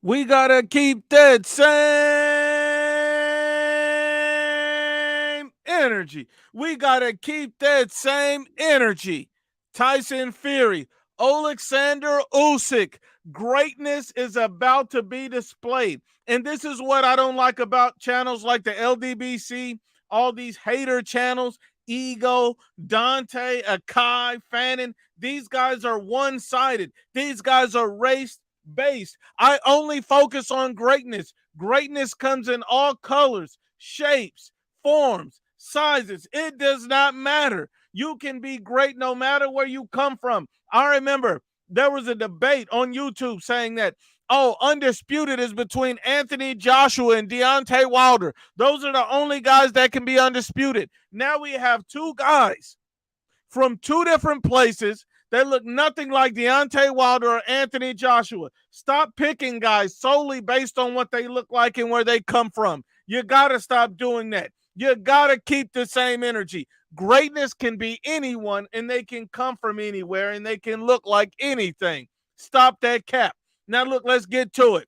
We gotta keep that same energy. We gotta keep that same energy. Tyson Fury, Alexander Usyk. Greatness is about to be displayed. And this is what I don't like about channels like the LDBC, all these hater channels, Ego, Dante, Akai, Fannin. These guys are one-sided. These guys are race based. I only focus on greatness. Greatness comes in all colors, shapes, forms, sizes. It does not matter. You can be great no matter where you come from. I remember there was a debate on YouTube saying that, oh, undisputed is between Anthony Joshua and Deontay Wilder. Those are the only guys that can be undisputed. Now we have two guys from two different places that look nothing like Deontay Wilder or Anthony Joshua. Stop picking guys solely based on what they look like and where they come from. You got to stop doing that. You got to keep the same energy. Greatness can be anyone, and they can come from anywhere, and they can look like anything. Stop that cap. Now, look, let's get to it.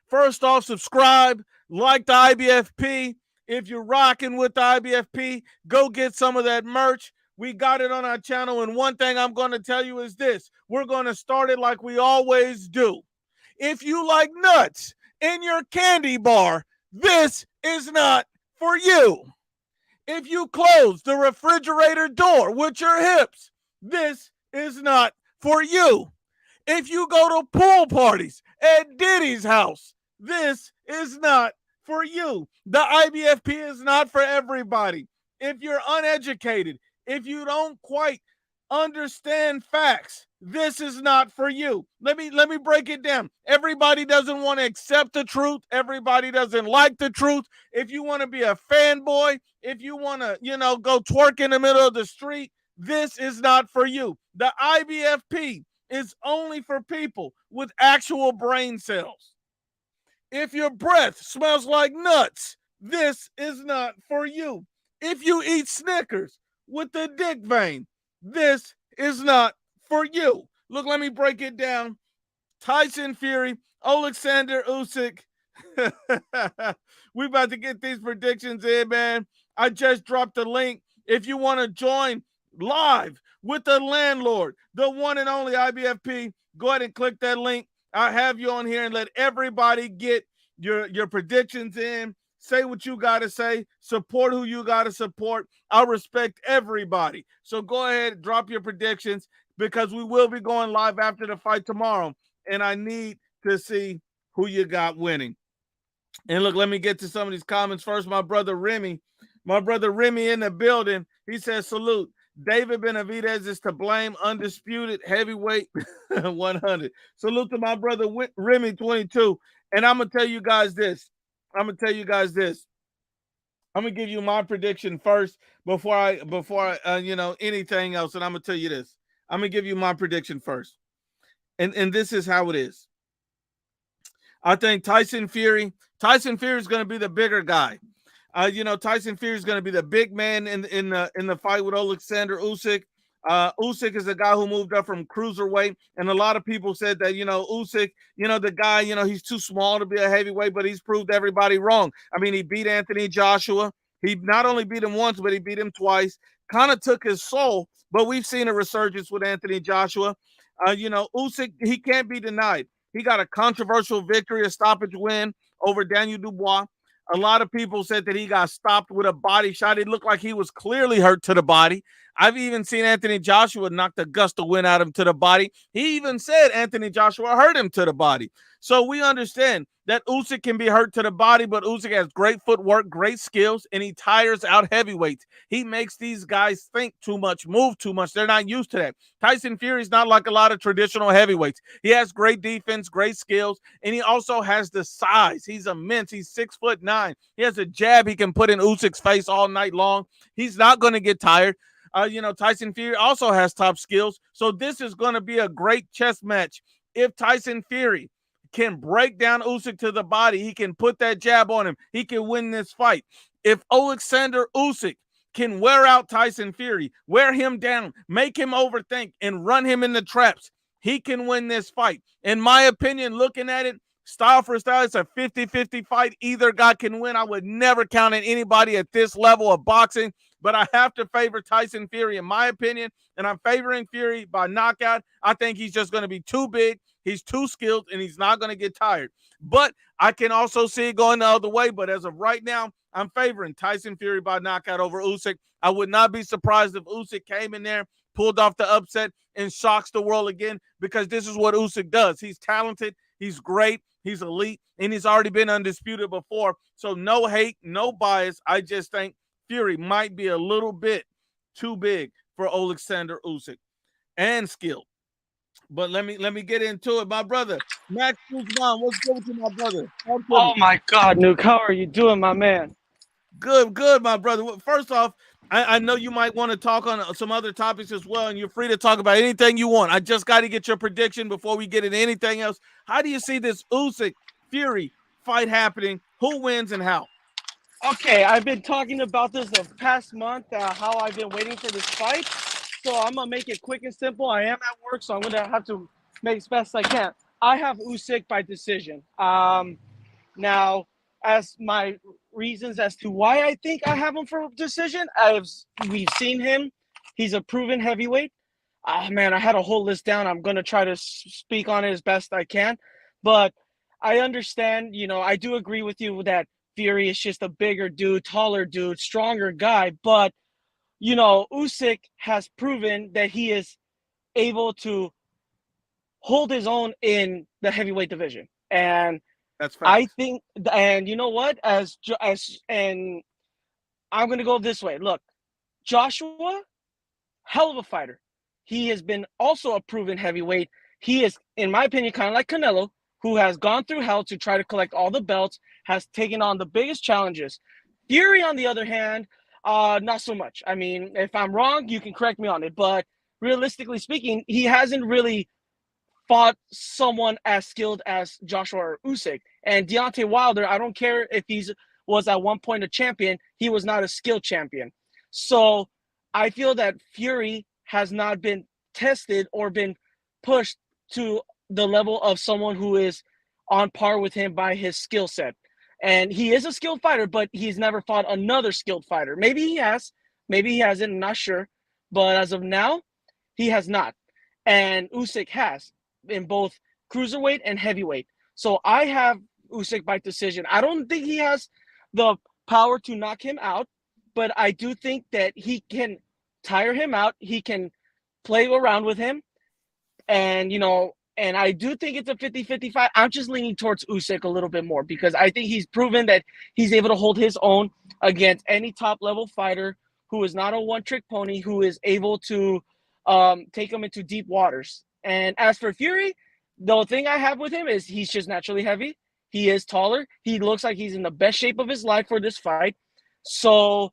First off, subscribe, like the IBFP. If you're rocking with the IBFP, go get some of that merch. We got it on our channel, and one thing I'm going to tell you is this. We're going to start it like we always do. If you like nuts in your candy bar, this is not for you. If you close the refrigerator door with your hips, this is not for you. If you go to pool parties at Diddy's house, this is not for you. The IBFP is not for everybody. If you're uneducated, if you don't quite understand facts, this is not for you. Let me break it down. Everybody doesn't want to accept the truth. Everybody doesn't like the truth. If you want to be a fanboy, if you want to, go twerk in the middle of the street, this is not for you. The IBFP is only for people with actual brain cells. If your breath smells like nuts, this is not for you. If you eat Snickers with the dick vein, this is not for you. Look, let me break it down. Tyson Fury, Alexander Usyk. We about to get these predictions in, man. I just dropped the link. If you want to join live with the landlord, the one and only IBFP, go ahead and click that link. I'll have you on here and let everybody get your predictions in. Say what you got to say. Support who you got to support. I respect everybody. So go ahead, drop your predictions because we will be going live after the fight tomorrow. And I need to see who you got winning. And look, let me get to some of these comments first. My brother Remy in the building. He says, salute. David Benavidez is to blame. Undisputed heavyweight 100. Salute to my brother Remy 22. And I'm going to tell you guys this. I'm going to give you my prediction first before I anything else. And I'm going to tell you this. I'm going to give you my prediction first. And this is how it is. I think Tyson Fury is going to be the bigger guy. Tyson Fury is going to be the big man in the fight with Alexander Usyk. Usyk is a guy who moved up from cruiserweight, and a lot of people said that, Usyk, the guy, he's too small to be a heavyweight, but he's proved everybody wrong. I mean, he beat Anthony Joshua. He not only beat him once, but he beat him twice. Kind of took his soul, but we've seen a resurgence with Anthony Joshua. Usyk, he can't be denied. He got a controversial victory, a stoppage win over Daniel Dubois. A lot of people said that he got stopped with a body shot. It looked like he was clearly hurt to the body. I've even seen Anthony Joshua knock the gust of wind out of him to the body. He even said Anthony Joshua hurt him to the body. So we understand that Usyk can be hurt to the body, but Usyk has great footwork, great skills, and he tires out heavyweights. He makes these guys think too much, move too much. They're not used to that. Tyson Fury's not like a lot of traditional heavyweights. He has great defense, great skills, and he also has the size. He's immense. He's 6'9". He has a jab he can put in Usyk's face all night long. He's not going to get tired. Tyson Fury also has top skills. So this is going to be a great chess match. If Tyson Fury can break down Usyk to the body, he can put that jab on him, he can win this fight. If Alexander Usyk can wear out Tyson Fury, wear him down, make him overthink, and run him in the traps, he can win this fight. In my opinion, looking at it, Style for style, it's a 50-50 fight. Either guy can win. I would never count on anybody at this level of boxing, but I have to favor Tyson Fury in my opinion, and I'm favoring Fury by knockout. I think he's just going to be too big. He's too skilled, and he's not going to get tired. But I can also see it going the other way. But as of right now, I'm favoring Tyson Fury by knockout over Usyk. I would not be surprised if Usyk came in there, pulled off the upset, and shocks the world again, because this is what Usyk does. He's talented. He's great. He's elite, and he's already been undisputed before. So no hate, no bias. I just think Fury might be a little bit too big for Alexander Usyk and skilled. But let me get into it, my brother. Max Guzman, what's good with you, my brother? Oh my God, Nuke, how are you doing, my man? Good, my brother. First off, I know you might want to talk on some other topics as well, and you're free to talk about anything you want. I just got to get your prediction before we get into anything else. How do you see this Usyk Fury fight happening? Who wins and how? Okay, I've been talking about this the past month, how I've been waiting for this fight. So I'm gonna make it quick and simple. I am at work, so I'm gonna have to make as best I can. I have Usyk by decision. Now, as my reasons as to why I think I have him for decision, we've seen him. He's a proven heavyweight. Man, I had a whole list down. I'm gonna try to speak on it as best I can, but I understand. I do agree with you that Fury is just a bigger dude, taller dude, stronger guy. But Usyk has proven that he is able to hold his own in the heavyweight division, and That's I facts. think, and you know what? And I'm gonna go this way. Look, Joshua, hell of a fighter. He has been also a proven heavyweight. He is, in my opinion, kind of like Canelo, who has gone through hell to try to collect all the belts, has taken on the biggest challenges. Fury, on the other hand, not so much. I mean, if I'm wrong, you can correct me on it, but realistically speaking, he hasn't really fought someone as skilled as Joshua or Usyk. And Deontay Wilder, I don't care if he was at one point a champion, he was not a skilled champion. So I feel that Fury has not been tested or been pushed to the level of someone who is on par with him by his skill set. And he is a skilled fighter, but he's never fought another skilled fighter. Maybe he has, maybe he hasn't, I'm not sure. But as of now, he has not. And Usyk has in both cruiserweight and heavyweight. So I have Usyk by decision. I don't think he has the power to knock him out, but I do think that he can tire him out. He can play around with him. And I do think it's a 50-50 fight. I'm just leaning towards Usyk a little bit more because I think he's proven that he's able to hold his own against any top level fighter who is not a one trick pony, who is able to take him into deep waters. And as for Fury, the thing I have with him is he's just naturally heavy. He is taller. He looks like he's in the best shape of his life for this fight. So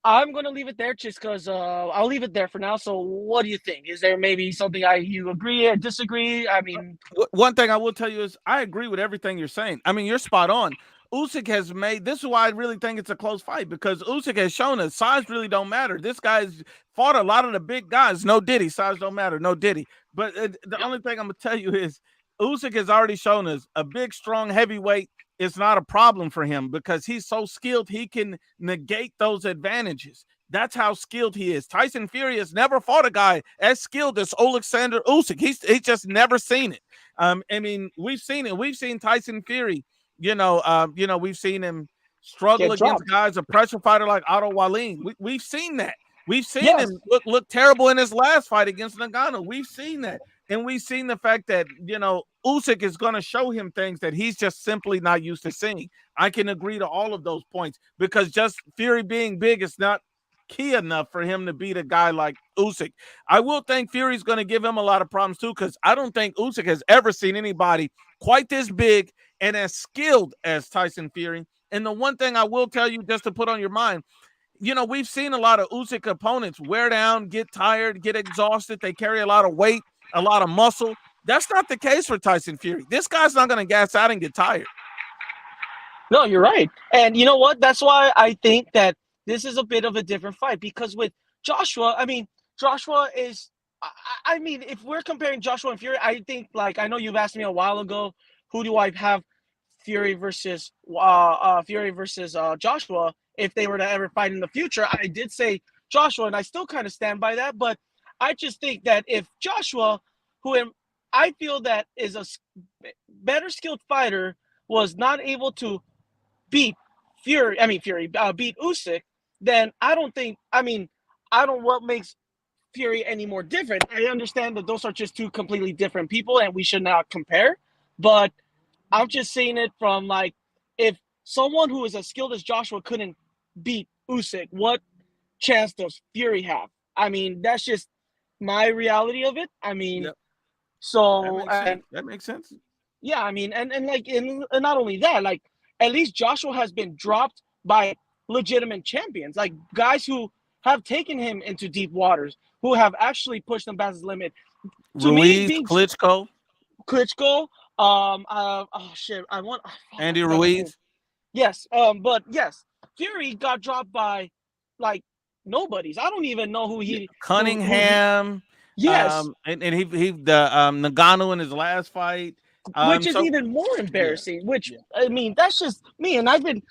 I'm going to leave it there just because I'll leave it there for now. So what do you think? Is there maybe something you agree or disagree? I mean, One thing I will tell you is I agree with everything you're saying. I mean, you're spot on. Usyk has made this is why I really think it's a close fight because Usyk has shown us size really don't matter. This guy's fought a lot of the big guys. No diddy, size don't matter. No diddy. But the only thing I'm gonna tell you is Usyk has already shown us a big, strong heavyweight is not a problem for him because he's so skilled. He can negate those advantages. That's how skilled he is. Tyson Fury has never fought a guy as skilled as Alexander Usyk. He's just never seen it. I mean, we've seen it. We've seen Tyson Fury. We've seen him struggle get against dropped. guys, a pressure fighter like Otto Wallin. We've seen that. We've seen Yes. him look terrible in his last fight against Ngannou. We've seen that. And we've seen the fact that, Usyk is going to show him things that he's just simply not used to seeing. I can agree to all of those points because just Fury being big is not key enough for him to beat a guy like Usyk. I will think Fury's going to give him a lot of problems too because I don't think Usyk has ever seen anybody quite this big and as skilled as Tyson Fury. And the one thing I will tell you just to put on your mind, we've seen a lot of Usyk opponents wear down, get tired, get exhausted. They carry a lot of weight, a lot of muscle. That's not the case for Tyson Fury. This guy's not going to gas out and get tired. No, you're right. And you know what? That's why I think that this is a bit of a different fight because with Joshua, I mean, Joshua is, I mean, if we're comparing Joshua and Fury, I think, like, I know you've asked me a while ago who do I have Fury versus Joshua if they were to ever fight in the future. I did say Joshua, and I still kind of stand by that. But I just think that if Joshua, I feel that is a better skilled fighter, was not able to beat beat Usyk, then I don't think. I don't what makes Fury any more different. I understand that those are just two completely different people, and we should not compare. But I'm just saying it from like, if someone who is as skilled as Joshua couldn't beat Usyk, what chance does Fury have? I mean, that's just my reality of it. I mean, Yep. so That makes sense. Yeah, I mean, and not only that, like at least Joshua has been dropped by legitimate champions, like guys who have taken him into deep waters, who have actually pushed him past his limit. To Ruiz, me, Klitschko, Andy Ruiz. Yes, but yes, Fury got dropped by like nobodies. I don't even know who he Cunningham. Yes, and he Nagano in his last fight, which is even more embarrassing. Yeah. Which I mean, that's just me, and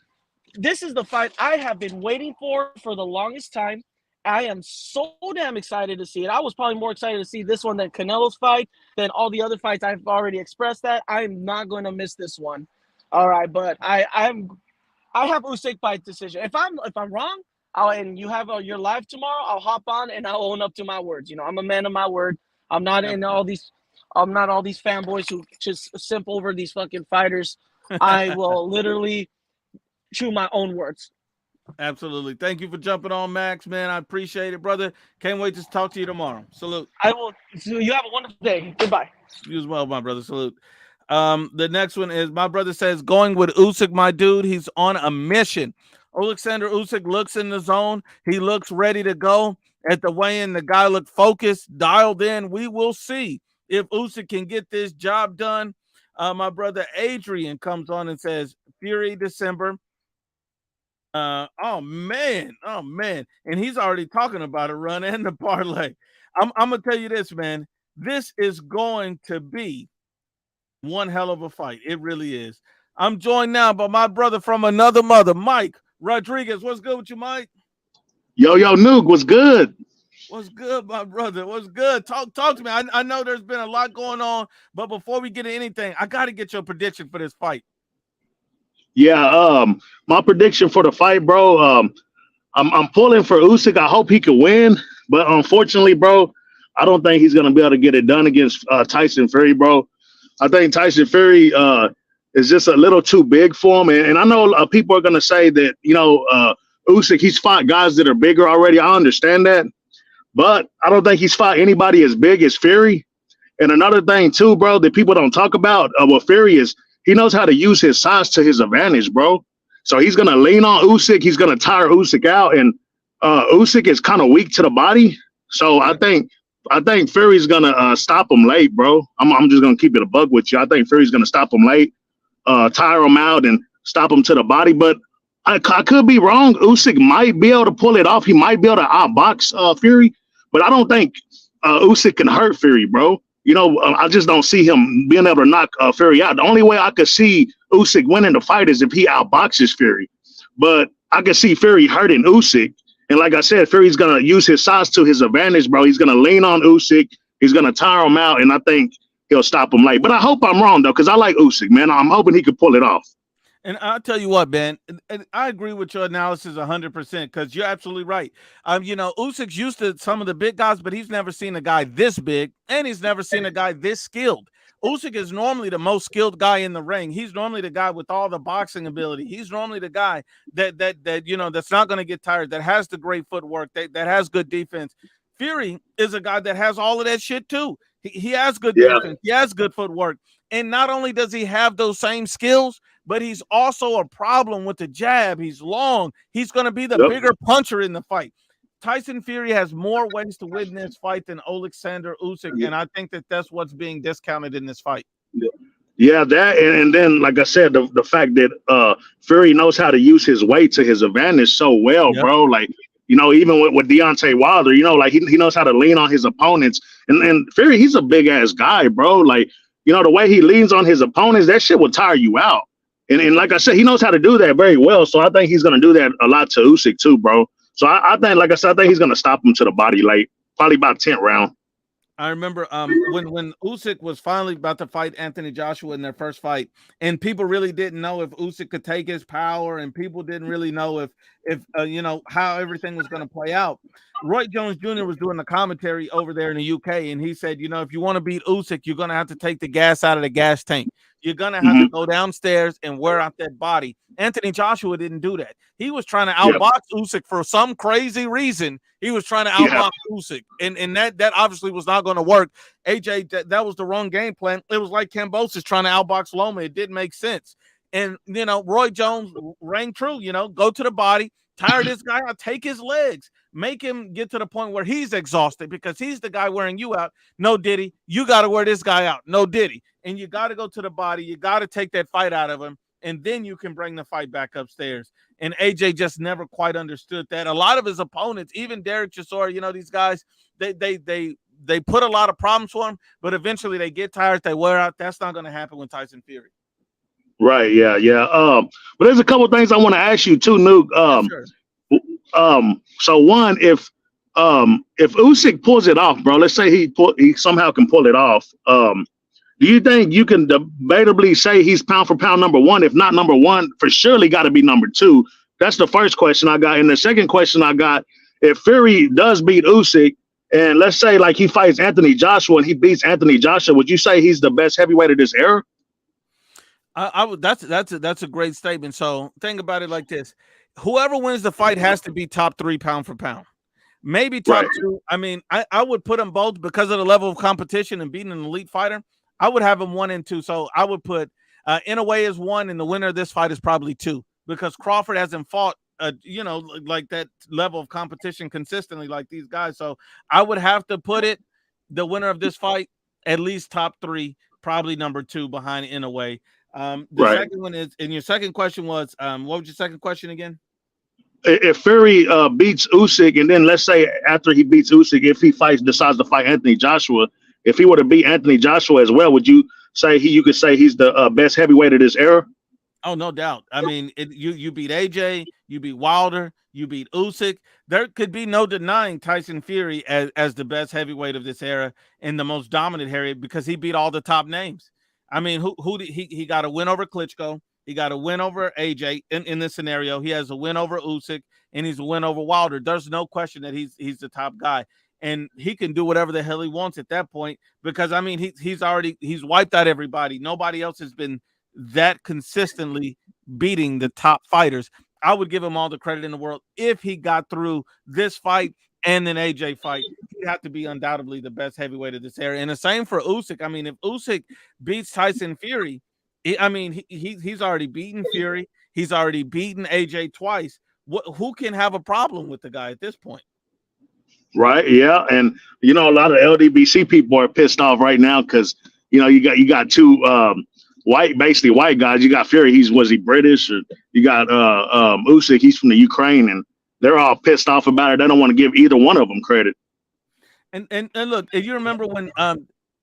this is the fight I have been waiting for the longest time. I am so damn excited to see it. I was probably more excited to see this one than Canelo's fight, than all the other fights. I've already expressed that. I'm not going to miss this one. All right, but I have Usyk by decision. If I'm wrong, and you have your live tomorrow, I'll hop on and I'll own up to my words. You know, I'm a man of my word. I'm not all these fanboys who just simp over these fucking fighters. I will literally chew my own words. Absolutely. Thank you for jumping on, Max, man. I appreciate it, brother. Can't wait to talk to you tomorrow. Salute. I will. So you have a wonderful day. Goodbye. You as well, my brother. Salute. The next one is, my brother says, going with Usyk, my dude. He's on a mission. Alexander Usyk looks in the zone. He looks ready to go. At the weigh-in, the guy looked focused, dialed in. We will see if Usyk can get this job done. My brother Adrian comes on and says, Fury December. Oh man, and he's already talking about a run and the parlay. I'm gonna tell you this, man. This is going to be one hell of a fight. It really is. I'm joined now by my brother from another mother, Mike Rodriguez. What's good with you, Mike? Yo, Nuke, what's good? What's good, my brother? What's good? Talk to me. I know there's been a lot going on, but before we get to anything, I got to get your prediction for this fight. Yeah, my prediction for the fight, bro. I'm pulling for Usyk. I hope he can win, but unfortunately, bro, I don't think he's gonna be able to get it done against Tyson Fury, bro. I think Tyson Fury is just a little too big for him, and I know people are gonna say that Usyk, he's fought guys that are bigger already. I understand that, but I don't think he's fought anybody as big as Fury. And another thing too, bro, that people don't talk about with Fury is, he knows how to use his size to his advantage, bro. So he's going to lean on Usyk. He's going to tire Usyk out. And Usyk is kind of weak to the body. So I think Fury's going to stop him late, bro. I'm just going to keep it a bug with you. I think Fury's going to stop him late, tire him out, and stop him to the body. But I could be wrong. Usyk might be able to pull it off. He might be able to outbox Fury. But I don't think Usyk can hurt Fury, bro. I just don't see him being able to knock Fury out. The only way I could see Usyk winning the fight is if he outboxes Fury. But I could see Fury hurting Usyk. And like I said, Fury's going to use his size to his advantage, bro. He's going to lean on Usyk. He's going to tire him out, and I think he'll stop him late. But I hope I'm wrong, though, because I like Usyk, man. I'm hoping he could pull it off. And I'll tell you what, Ben, and I agree with your analysis 100%, because you're absolutely right. Usyk's used to some of the big guys, but he's never seen a guy this big, and he's never seen a guy this skilled. Usyk is normally the most skilled guy in the ring. He's normally the guy with all the boxing ability. He's normally the guy that that's not going to get tired, that has the great footwork, that has good defense. Fury is a guy that has all of that shit too. He has good defense. He has good footwork. And not only does he have those same skills, but he's also a problem with the jab. He's long. He's going to be the bigger puncher in the fight. Tyson Fury has more ways to win this fight than Alexander Usyk, and I think that's what's being discounted in this fight. Yeah, that, and then, like I said, the fact that Fury knows how to use his weight to his advantage so well, bro. Like, even with Deontay Wilder, like he knows how to lean on his opponents. And Fury, he's a big ass guy, bro. Like, the way he leans on his opponents, that shit will tire you out. And like I said, he knows how to do that very well. So I think he's going to do that a lot to Usyk too, bro. So I think, like I said, I think he's going to stop him to the body late, probably about 10th round. I remember when Usyk was finally about to fight Anthony Joshua in their first fight, and people really didn't know if Usyk could take his power, and people didn't really know if how everything was going to play out. Roy Jones Jr. was doing the commentary over there in the UK, and he said, if you want to beat Usyk, you're going to have to take the gas out of the gas tank. You're going to have to go downstairs and wear out that body. Anthony Joshua didn't do that. He was trying to outbox Usyk for some crazy reason. He was trying to outbox Usyk, and that obviously was not going to work. AJ, that was the wrong game plan. It was like Kambosos trying to outbox Loma. It didn't make sense. And, Roy Jones rang true, go to the body, tire this guy out, take his legs, make him get to the point where he's exhausted because he's the guy wearing you out. No, Diddy, you got to wear this guy out. No, Diddy. And you got to go to the body. You got to take that fight out of him. And then you can bring the fight back upstairs. And AJ just never quite understood that. A lot of his opponents, even Derek Chisora, these guys, they put a lot of problems for him, but eventually they get tired, they wear out. That's not going to happen with Tyson Fury. Right, yeah. But there's a couple of things I want to ask you too, Nuke. Sure. So one, if Usyk pulls it off, bro, let's say he somehow can pull it off. Do you think you can debatably say he's pound for pound number one? If not number one, for surely got to be number two. That's the first question I got. And the second question I got, if Fury does beat Usyk, and let's say like he fights Anthony Joshua and he beats Anthony Joshua, would you say he's the best heavyweight of this era? I would. That's a great statement. So think about it like this: whoever wins the fight has to be top 3 pound for pound. Maybe top 2. I mean, I would put them both because of the level of competition and beating an elite fighter. I would have them 1 and 2. So I would put Inoue as 1, and the winner of this fight is probably 2 because Crawford hasn't fought, like that level of competition consistently like these guys. So I would have to put the winner of this fight at least top 3, probably number 2 behind Inoue. Second one is, and your second question was, what was your second question again? If Fury beats Usyk, and then let's say after he beats Usyk, if he decides to fight Anthony Joshua, if he were to beat Anthony Joshua as well, would you say you could say he's the best heavyweight of this era? Oh, no doubt. I mean, you beat AJ, you beat Wilder, you beat Usyk. There could be no denying Tyson Fury as the best heavyweight of this era and the most dominant heavyweight because he beat all the top names. I mean, who did he got a win over Klitschko? He got a win over AJ in this scenario. He has a win over Usyk, and he's a win over Wilder. There's no question that he's the top guy. And he can do whatever the hell he wants at that point because, I mean, he's wiped out everybody. Nobody else has been that consistently beating the top fighters. I would give him all the credit in the world if he got through this fight and an AJ fight. He'd have to be undoubtedly the best heavyweight of this era. And the same for Usyk. I mean, if Usyk beats Tyson Fury, he's already beaten Fury. He's already beaten AJ twice. Who can have a problem with the guy at this point? Right. Yeah. And, a lot of LDBC people are pissed off right now because, you got 2 basically white guys. You got Fury. Was he British? Or you got Usyk. He's from the Ukraine, and they're all pissed off about it. They don't want to give either one of them credit. And look, if you remember when, a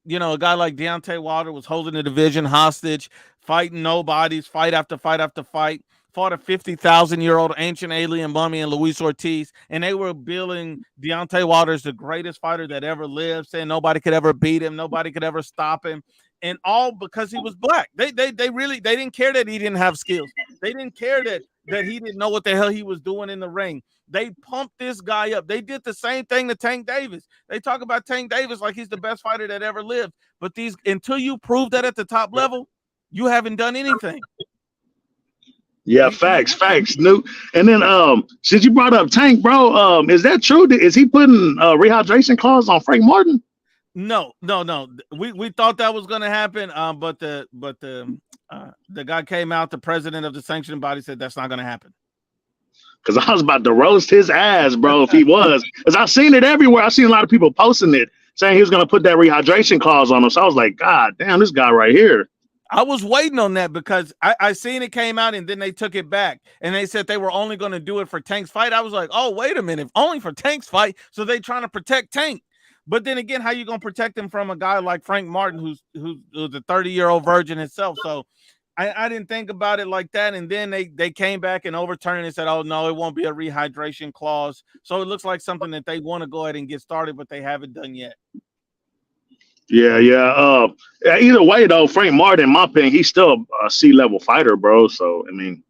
guy like Deontay Wilder was holding the division hostage, fighting nobodies, fight after fight after fight, fought a 50,000-year-old ancient alien mummy in Luis Ortiz, and they were billing Deontay Wilder as the greatest fighter that ever lived, saying nobody could ever beat him, nobody could ever stop him, and all because he was black. They didn't care that he didn't have skills. They didn't care that he didn't know what the hell he was doing in the ring. They pumped this guy up. They did the same thing to Tank Davis. They talk about Tank Davis like he's the best fighter that ever lived, but until you prove that at the top level, you haven't done anything. Yeah, facts, Nuke. And then since you brought up Tank, bro, is that true? Is he putting rehydration clause on Frank Martin? No. We thought that was going to happen, but the guy came out, the president of the sanctioning body said that's not going to happen. Because I was about to roast his ass, bro, if he was. Because I've seen it everywhere. I've seen a lot of people posting it, saying he was going to put that rehydration clause on him. So I was like, God damn, this guy right here. I was waiting on that because I seen it came out and then they took it back and they said they were only going to do it for Tank's fight. I was like, oh, wait a minute, only for Tank's fight. So they trying to protect Tank. But then again, how you gonna protect him from a guy like Frank Martin, who's a 30-year-old virgin himself? So I didn't think about it like that. And then they came back and overturned it and said, oh no, it won't be a rehydration clause. So it looks like something that they want to go ahead and get started, but they haven't done yet. Yeah. Either way, though, Frank Martin, in my opinion, he's still a C-level fighter, bro. So I mean,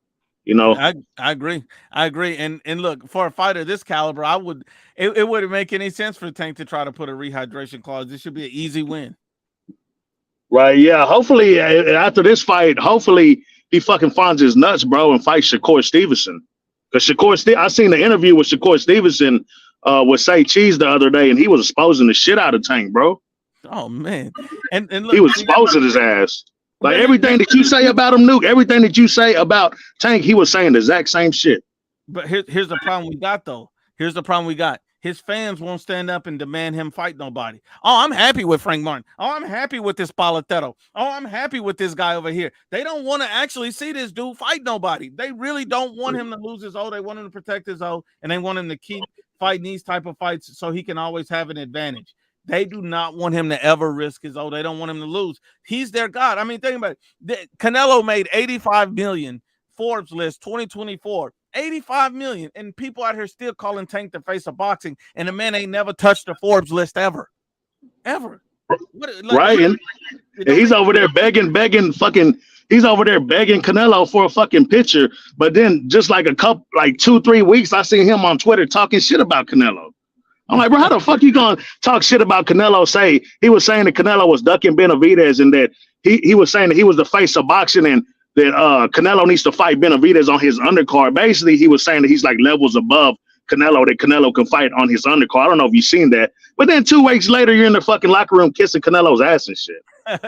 you know, I agree. And look, for a fighter this caliber, it wouldn't make any sense for Tank to try to put a rehydration clause. This should be an easy win. right? Yeah. Hopefully, after this fight, hopefully he fucking finds his nuts, bro, and fights Shakur Stevenson. Because I seen the interview with Shakur Stevenson with Say Cheese the other day, and he was exposing the shit out of Tank, bro. Oh man, and look, he was exposing his ass. Like everything that you say about him, Nuke, everything that you say about Tank, he was saying the exact same shit. But here's the problem we got, though. Here's the problem we got. His fans won't stand up and demand him fight nobody. Oh, I'm happy with Frank Martin. Oh, I'm happy with this Paletero. Oh, I'm happy with this guy over here. They don't want to actually see this dude fight nobody. They really don't want him to lose his O. They want him to protect his O, and they want him to keep fighting these type of fights so he can always have an advantage. They do not want him to ever risk his O. They don't want him to lose. He's their god. I mean, think about it. Canelo made 85 million, Forbes list 2024. 85 million, and people out here still calling Tank the face of boxing, and the man ain't never touched the Forbes list ever. Right, and he's over there begging he's over there begging Canelo for a fucking picture. But then just like 2-3 weeks, I seen him on Twitter talking shit about Canelo. I'm like, bro, how the fuck you gonna talk shit about Canelo? He was saying that Canelo was ducking Benavidez, and that he was saying that he was the face of boxing, and that Canelo needs to fight Benavidez on his undercard. Basically, he was saying that he's like levels above Canelo, that Canelo can fight on his undercard. I don't know if you've seen that. But then 2 weeks later, you're in the fucking locker room kissing Canelo's ass and shit.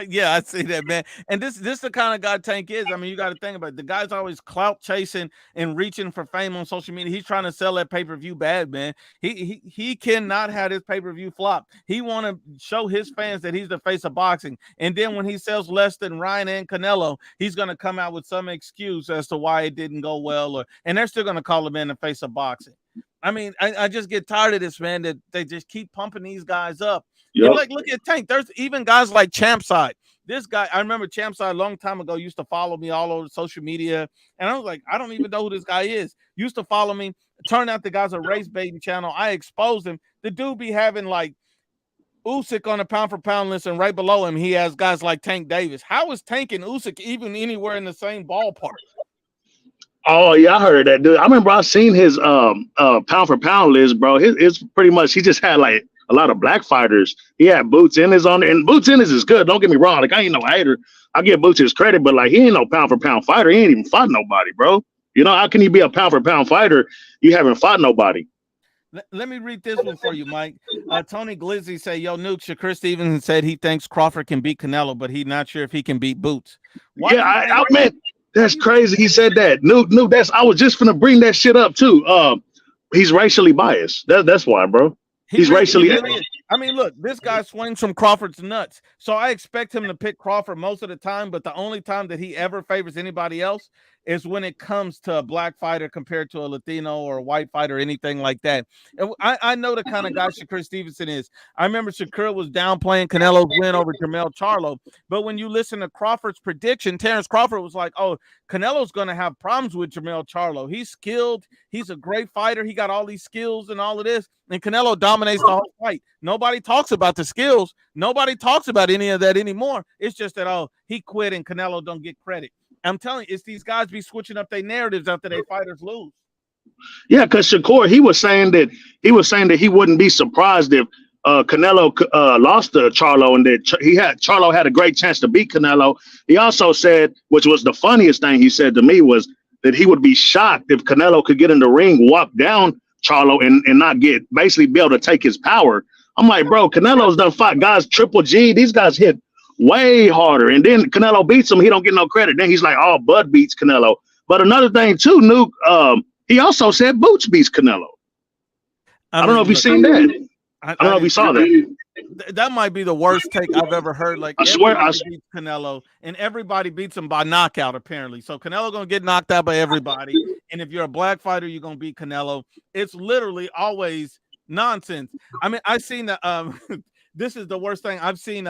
Yeah, I see that, man. And this the kind of guy Tank is. I mean, you got to think about it. The guy's always clout chasing and reaching for fame on social media. He's trying to sell that pay-per-view bad, man. He cannot have his pay-per-view flop. He want to show his fans that he's the face of boxing. And then when he sells less than Ryan and Canelo, he's going to come out with some excuse as to why it didn't go well, and they're still going to call him in the face of boxing. I mean, I just get tired of this, man, that they just keep pumping these guys up. Yep. Like, look at Tank. There's even guys like Champside. This guy, I remember Champside a long time ago used to follow me all over social media. And I was like, I don't even know who this guy is. Used to follow me. Turned out the guy's a race baiting channel. I exposed him. The dude be having like Usyk on a pound for pound list, and right below him, he has guys like Tank Davis. How is Tank and Usyk even anywhere in the same ballpark? Oh yeah, I heard that, dude. I remember I seen his pound for pound list, bro. It's pretty much, he just had like a lot of black fighters. He had Boots Ennis on there, and Boots Ennis is good. Don't get me wrong. Like, I ain't no hater. I give Boots his credit, but like, he ain't no pound for pound fighter. He ain't even fought nobody, bro. You know, how can you be a pound for pound fighter? You haven't fought nobody. Let me read this one for you, Mike. Tony Glizzy say, yo, Nuke, Shakur Stevenson said he thinks Crawford can beat Canelo, but he's not sure if he can beat Boots. Why I meant, that's crazy. He said that. Nuke, I was just gonna bring that shit up too. He's racially biased. That's why, bro. He's racially. I mean, look, this guy swings from Crawford's nuts. So I expect him to pick Crawford most of the time, but the only time that he ever favors anybody else is when it comes to a black fighter compared to a Latino or a white fighter or anything like that. And I know the kind of guy Shakur Stevenson is. I remember Shakur was downplaying Canelo's win over Jermell Charlo, but when you listen to Crawford's prediction, Terrence Crawford was like, oh, Canelo's going to have problems with Jermell Charlo. He's skilled. He's a great fighter. He got all these skills and all of this, and Canelo dominates the whole fight. Nobody talks about the skills. Nobody talks about any of that anymore. It's just that, oh, he quit and Canelo don't get credit. I'm telling you, it's these guys be switching up their narratives after their fighters lose. Yeah, because Shakur, he was saying that he wouldn't be surprised if Canelo lost to Charlo, and that Charlo had a great chance to beat Canelo. He also said, which was the funniest thing he said to me, was that he would be shocked if Canelo could get in the ring, walk down Charlo, and not be able to take his power. I'm like, bro, Canelo's done fought guys Triple G. These guys hit way harder, and then Canelo beats him. He don't get no credit. Then he's like, oh, Bud beats Canelo. But another thing too, Nuke, he also said Boots beats Canelo. I don't know if you've seen that. I don't know if you saw that. That might be the worst take I've ever heard. Like, I swear, beats Canelo, and everybody beats him by knockout, apparently. So Canelo gonna get knocked out by everybody. And if you're a black fighter, you're gonna beat Canelo. It's literally always Nonsense. I mean, I've seen the this is the worst thing. I've seen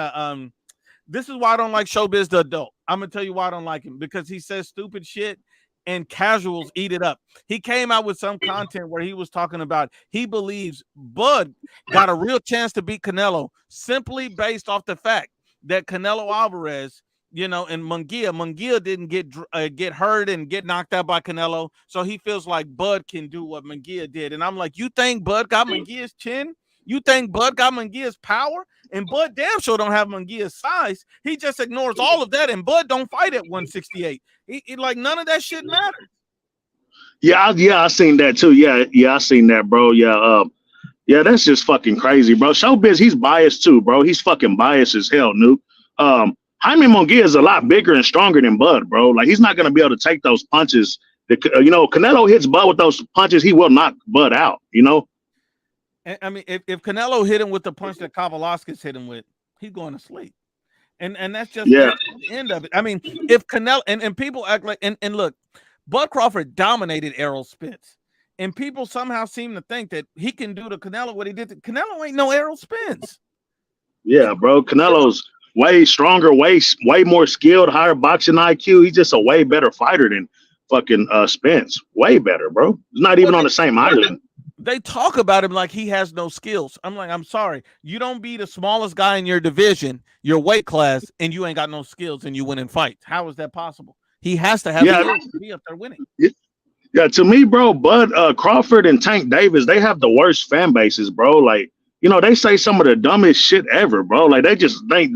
this is why I don't like Showbiz the adult. I'm gonna tell you why I don't like him, because he says stupid shit and casuals eat it up. He came out with some content where he was talking about he believes Bud got a real chance to beat Canelo simply based off the fact that Canelo Alvarez, you know, and Munguia didn't get hurt and get knocked out by Canelo, so he feels like Bud can do what Munguia did. And I'm like, you think Bud got Munguia's chin? You think Bud got Munguia's power? And Bud damn sure don't have Munguia's size. He just ignores all of that, and Bud don't fight at 168. He like none of that shit matters. Yeah, I seen that too. Yeah, I seen that, bro. Yeah, that's just fucking crazy, bro. Showbiz, he's biased too, bro. He's fucking biased as hell, Nuke. Jaime Munguia is a lot bigger and stronger than Bud, bro. Like, he's not gonna be able to take those punches. You know, Canelo hits Bud with those punches, he will knock Bud out. You know. I mean, if Canelo hit him with the punch that Kavalauskas hit him with, he's going to sleep. And that's just the end of it. I mean, if Canelo and people act like and look, Bud Crawford dominated Errol Spence. And people somehow seem to think that he can do to Canelo what he did to Canelo. Ain't no Errol Spence. Yeah, bro. Canelo's way stronger, way more skilled, higher boxing IQ. He's just a way better fighter than fucking Spence. Way better, bro. He's not even on the same island. They talk about him like he has no skills. I'm like, I'm sorry. You don't be the smallest guy in your division, your weight class, and you ain't got no skills and you win in fights. How is that possible? He has to have skills to be up there winning. Yeah, to me, bro, Bud Crawford and Tank Davis, they have the worst fan bases, bro. Like, you know, they say some of the dumbest shit ever, bro. Like, they just think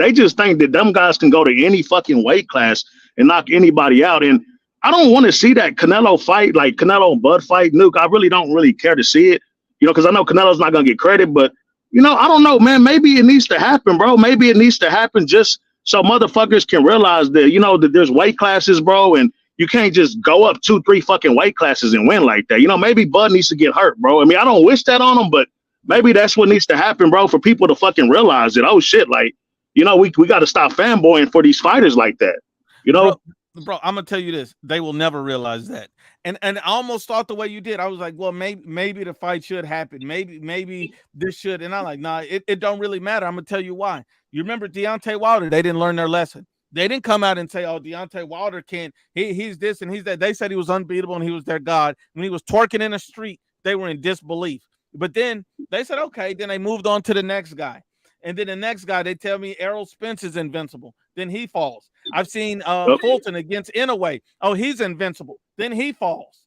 that them guys can go to any fucking weight class and knock anybody out. And I don't want to see that Canelo fight, like Canelo and Bud fight, Nuke. I really don't care to see it, you know, because I know Canelo's not going to get credit. But, you know, I don't know, man. Maybe it needs to happen, bro. Maybe it needs to happen just so motherfuckers can realize that, you know, that there's weight classes, bro. And you can't just go up 2-3 fucking weight classes and win like that. You know, maybe Bud needs to get hurt, bro. I mean, I don't wish that on him, but maybe that's what needs to happen, bro, for people to fucking realize that, oh, shit, like, you know, we got to stop fanboying for these fighters like that, you know? Bro, I'm gonna tell you this: they will never realize that. And I almost thought the way you did. I was like, well, maybe the fight should happen. Maybe this should. And I'm like, nah, it don't really matter. I'm gonna tell you why. You remember Deontay Wilder? They didn't learn their lesson. They didn't come out and say, oh, Deontay Wilder can't. He's this and he's that. They said he was unbeatable and he was their god. When he was twerking in the street, they were in disbelief. But then they said, okay. Then they moved on to the next guy. And then the next guy, they tell me Errol Spence is invincible. Then he falls. I've seen Fulton against Inoue. Oh, he's invincible. Then he falls.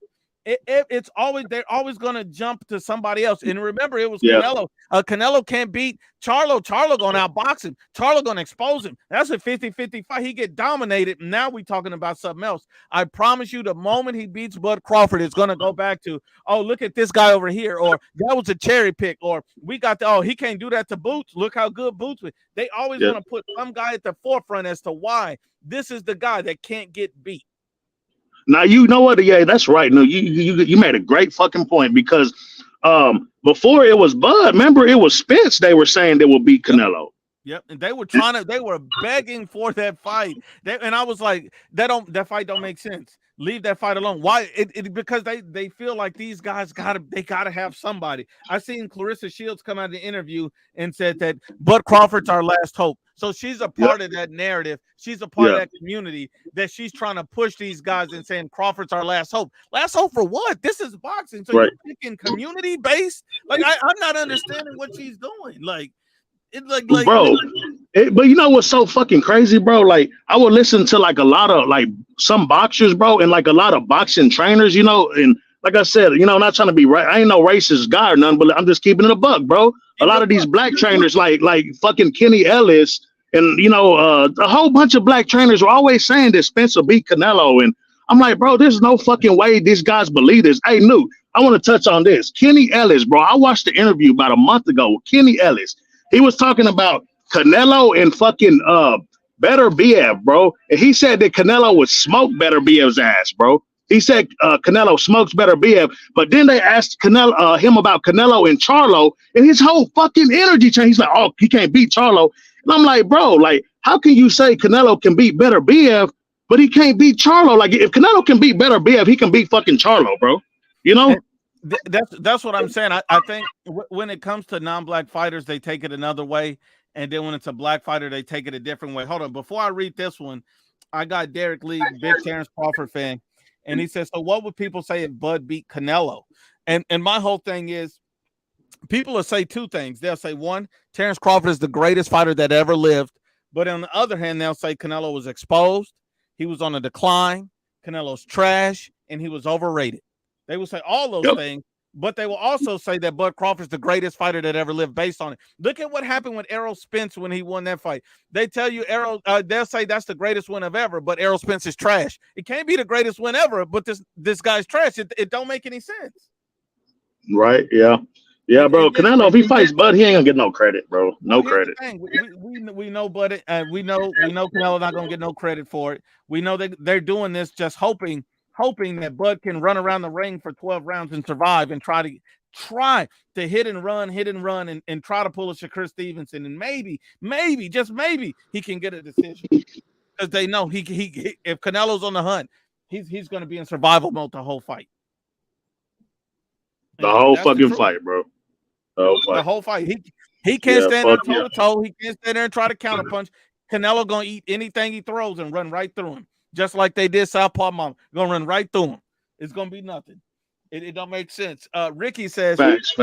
It's always, they're always going to jump to somebody else. And remember, it was Canelo. Canelo can't beat Charlo. Charlo going to outbox him. Charlo going to expose him. That's a 50-50 fight. He get dominated. Now we talking about something else. I promise you, the moment he beats Bud Crawford, it's going to go back to, oh, look at this guy over here. Or that was a cherry pick. Or we got he can't do that to Boots. Look how good Boots was. They always want to put some guy at the forefront as to why this is the guy that can't get beat. Now, you know what? Yeah, that's right. No, you made a great fucking point, because before it was Bud, remember, it was Spence they were saying that will beat Canelo. Yep, and they were they were begging for that fight. And I was like, that fight don't make sense. Leave that fight alone. Why? Because they feel like these guys gotta have somebody. I seen Clarissa Shields come out of the interview and said that Bud Crawford's our last hope. So she's a part of that narrative. She's a part of that community that she's trying to push these guys and saying Crawford's our last hope. Last hope for what? This is boxing. So you're thinking community based? Like I'm not understanding what she's doing. Like it bro. But you know what's so fucking crazy, bro? Like, I would listen to like a lot of like some boxers, bro, and like a lot of boxing trainers, you know, and like I said, you know, I'm not trying to be right. I ain't no racist guy or nothing, but I'm just keeping it a buck, bro. A lot of these black trainers, like fucking Kenny Ellis, and you know, a whole bunch of black trainers were always saying that Spence will beat Canelo, and I'm like, bro, there's no fucking way these guys believe this. Hey, Nuke, I want to touch on this. Kenny Ellis, bro. I watched the interview about a month ago with Kenny Ellis. He was talking about Canelo and fucking Better Biev, bro. And he said that Canelo would smoke Better Biev's ass, bro. He said Canelo smokes Better Biev, but then they asked him about Canelo and Charlo, and his whole fucking energy changed. He's like, oh, he can't beat Charlo. And I'm like, bro, like, how can you say Canelo can beat Better Biev, but he can't beat Charlo? Like, if Canelo can beat Better Biev, he can beat fucking Charlo, bro. You know? That's what I'm saying. I think when it comes to non-black fighters, they take it another way, and then when it's a black fighter, they take it a different way. Hold on, before I read this one, I got Derek Lee, big Terrence Crawford fan, and he says, "So what would people say if Bud beat Canelo?" And my whole thing is, people will say two things. They'll say, one, Terrence Crawford is the greatest fighter that ever lived, but on the other hand, they'll say Canelo was exposed, he was on a decline, Canelo's trash, and he was overrated. They will say all those things, but they will also say that Bud Crawford's the greatest fighter that ever lived based on it. Look at what happened with Errol Spence when he won that fight. They tell you they'll say that's the greatest win of ever, but Errol Spence is trash. It can't be the greatest win ever, but this guy's trash. It don't make any sense. Right? Yeah. Yeah, bro. Canelo, if he fights Bud, he ain't gonna get no credit, bro. No credit. We know Bud. We know Canelo not gonna get no credit for it. We know that they're doing this just hoping that Bud can run around the ring for 12 rounds and survive and try to hit and run and try to pull a Shakur Stevenson, and maybe just maybe he can get a decision, because they know he if Canelo's on the hunt, he's going to be in survival mode the whole fight. The whole fucking fight, bro. The whole fight. He can't stand there toe to toe. He can't stand there and try to counterpunch. Canelo gonna eat anything he throws and run right through him, just like they did Southpaw Mama. Gonna run right through him. It's gonna be nothing. It don't make sense. Ricky says, facts.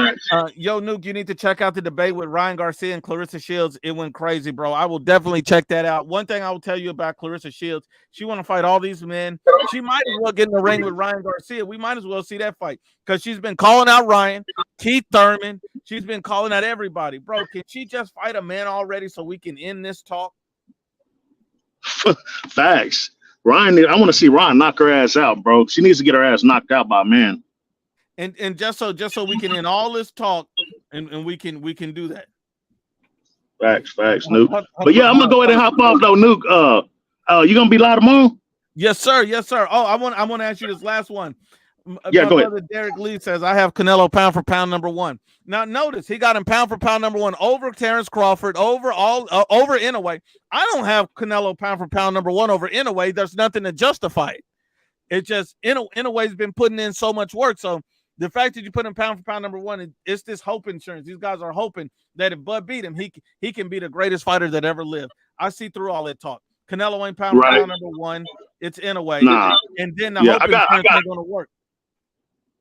Yo, Nuke, you need to check out the debate with Ryan Garcia and Clarissa Shields. It went crazy, bro. I will definitely check that out. One thing I will tell you about Clarissa Shields, she want to fight all these men. She might as well get in the ring with Ryan Garcia. We might as well see that fight, because she's been calling out Ryan, Keith Thurman. She's been calling out everybody. Bro, can she just fight a man already so we can end this talk? Facts. Ryan, I want to see Ryan knock her ass out, bro. She needs to get her ass knocked out by a man. And just so we can end all this talk, and we can do that. Facts, Nuke. But yeah, I'm gonna go ahead and hop off though, Nuke. You gonna be live tomorrow? Yes, sir. Oh, I want to ask you this last one. Yeah, my go ahead. brother Derek Lee says, I have Canelo pound for pound number one. Now notice he got him pound for pound number one over Terrence Crawford, over Inoue. I don't have Canelo pound for pound number one over Inoue. There's nothing to justify it. It just Inoue's been putting in so much work. So the fact that you put him pound for pound number one, it's this hope insurance. These guys are hoping that if Bud beat him, he can be the greatest fighter that ever lived. I see through all that talk. Canelo ain't pound for pound number one. It's Inoue. Nah. And then the hope insurance ain't going to work.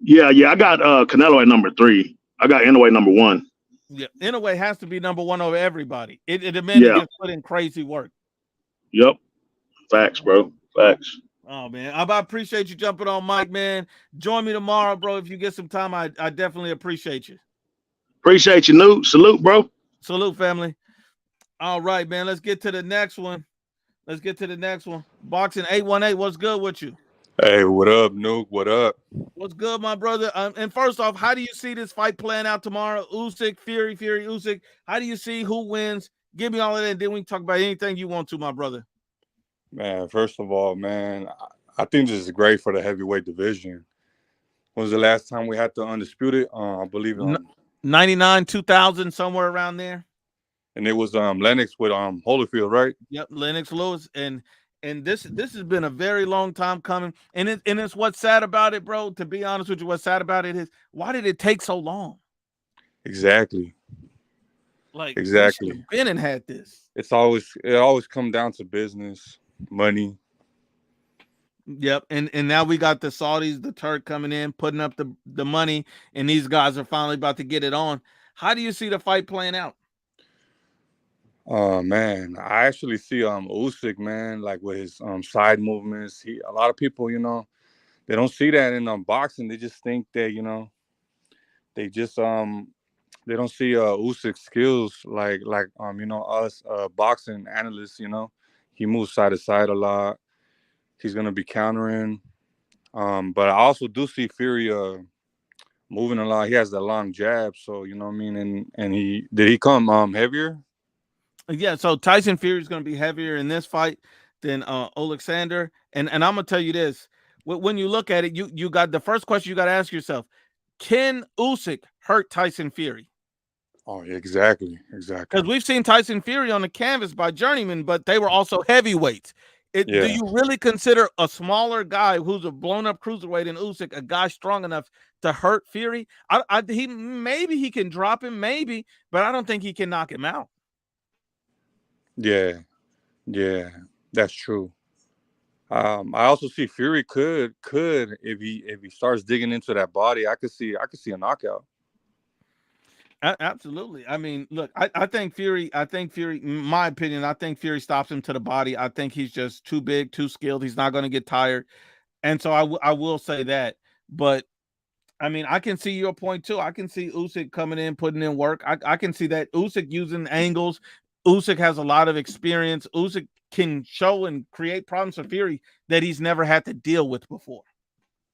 Yeah, I got Canelo at number 3. I got Inoue number 1. Yeah, Inoue has to be number 1 over everybody. It demands just put in crazy work. Yep. Facts, bro. Facts. Oh, man. I appreciate you jumping on, Mike, man. Join me tomorrow, bro. If you get some time, I definitely appreciate you. Appreciate you, Nuke. Salute, bro. Salute, family. All right, man. Let's get to the next one. Boxing 818, what's good with you? Hey, what up, Nuke? What up? What's good, my brother? And first off, how do you see this fight playing out tomorrow? Usyk, Fury, Usyk. How do you see who wins? Give me all of that, and then we can talk about anything you want to, my brother. Man, first of all, man, I think this is great for the heavyweight division. When was the last time we had the undisputed? I believe 99, 2000, somewhere around there. And it was Lennox with Holyfield, right? Yep, Lennox Lewis. And this has been a very long time coming. And it's what's sad about it, bro. To be honest with you, what's sad about it is, why did it take so long? Exactly. Exactly. Been had this. It always come down to business, money. Yep. And now we got the Saudis, the Turk coming in, putting up the money, and these guys are finally about to get it on. How do you see the fight playing out? Man, I actually see Usyk, man, like with his side movements. A lot of people, they don't see that in boxing. They just think that, they just they don't see Usyk's skills like us boxing analysts, He moves side to side a lot. He's gonna be countering. But I also do see Fury moving a lot. He has that long jab, so you know what I mean. And he come heavier? Yeah, so Tyson Fury is going to be heavier in this fight than Alexander. And I'm going to tell you this. When you look at it, you got the first question you got to ask yourself, can Usyk hurt Tyson Fury? Oh, exactly. Because we've seen Tyson Fury on the canvas by journeyman, but they were also heavyweights. Do Yeah, you really consider a smaller guy who's a blown up cruiserweight in Usyk a guy strong enough to hurt Fury? He maybe he can drop him, maybe, but I don't think he can knock him out. yeah, yeah. That's true. I also see Fury could if he starts digging into that body, I could see a knockout. Absolutely. I mean, look, I think Fury, in my opinion, I think Fury stops him to the body. I think he's just too big, too skilled. He's not going to get tired. And so I will say that. But I mean, I can see your point too. I can see Usyk coming in, putting in work. I can see that Usyk using angles. Usyk has a lot of experience. Usyk can show and create problems for Fury that he's never had to deal with before.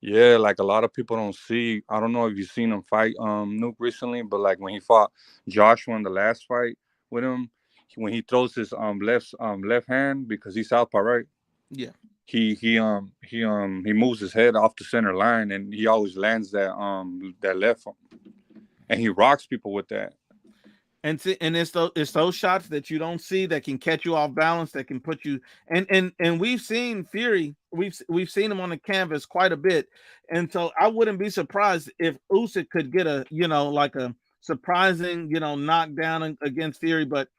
Yeah, like a lot of people don't see. I don't know if you've seen him fight Nuke recently, but like when he fought Joshua in the last fight with him, when he throws his left hand because he's southpaw, right? Yeah. He moves his head off the center line and he always lands that left, and he rocks people with that. And it's those shots that you don't see that can catch you off balance, that can put you, and we've seen Fury, we've seen him on the canvas quite a bit, and so I wouldn't be surprised if Usyk could get a like a surprising knockdown against Fury, but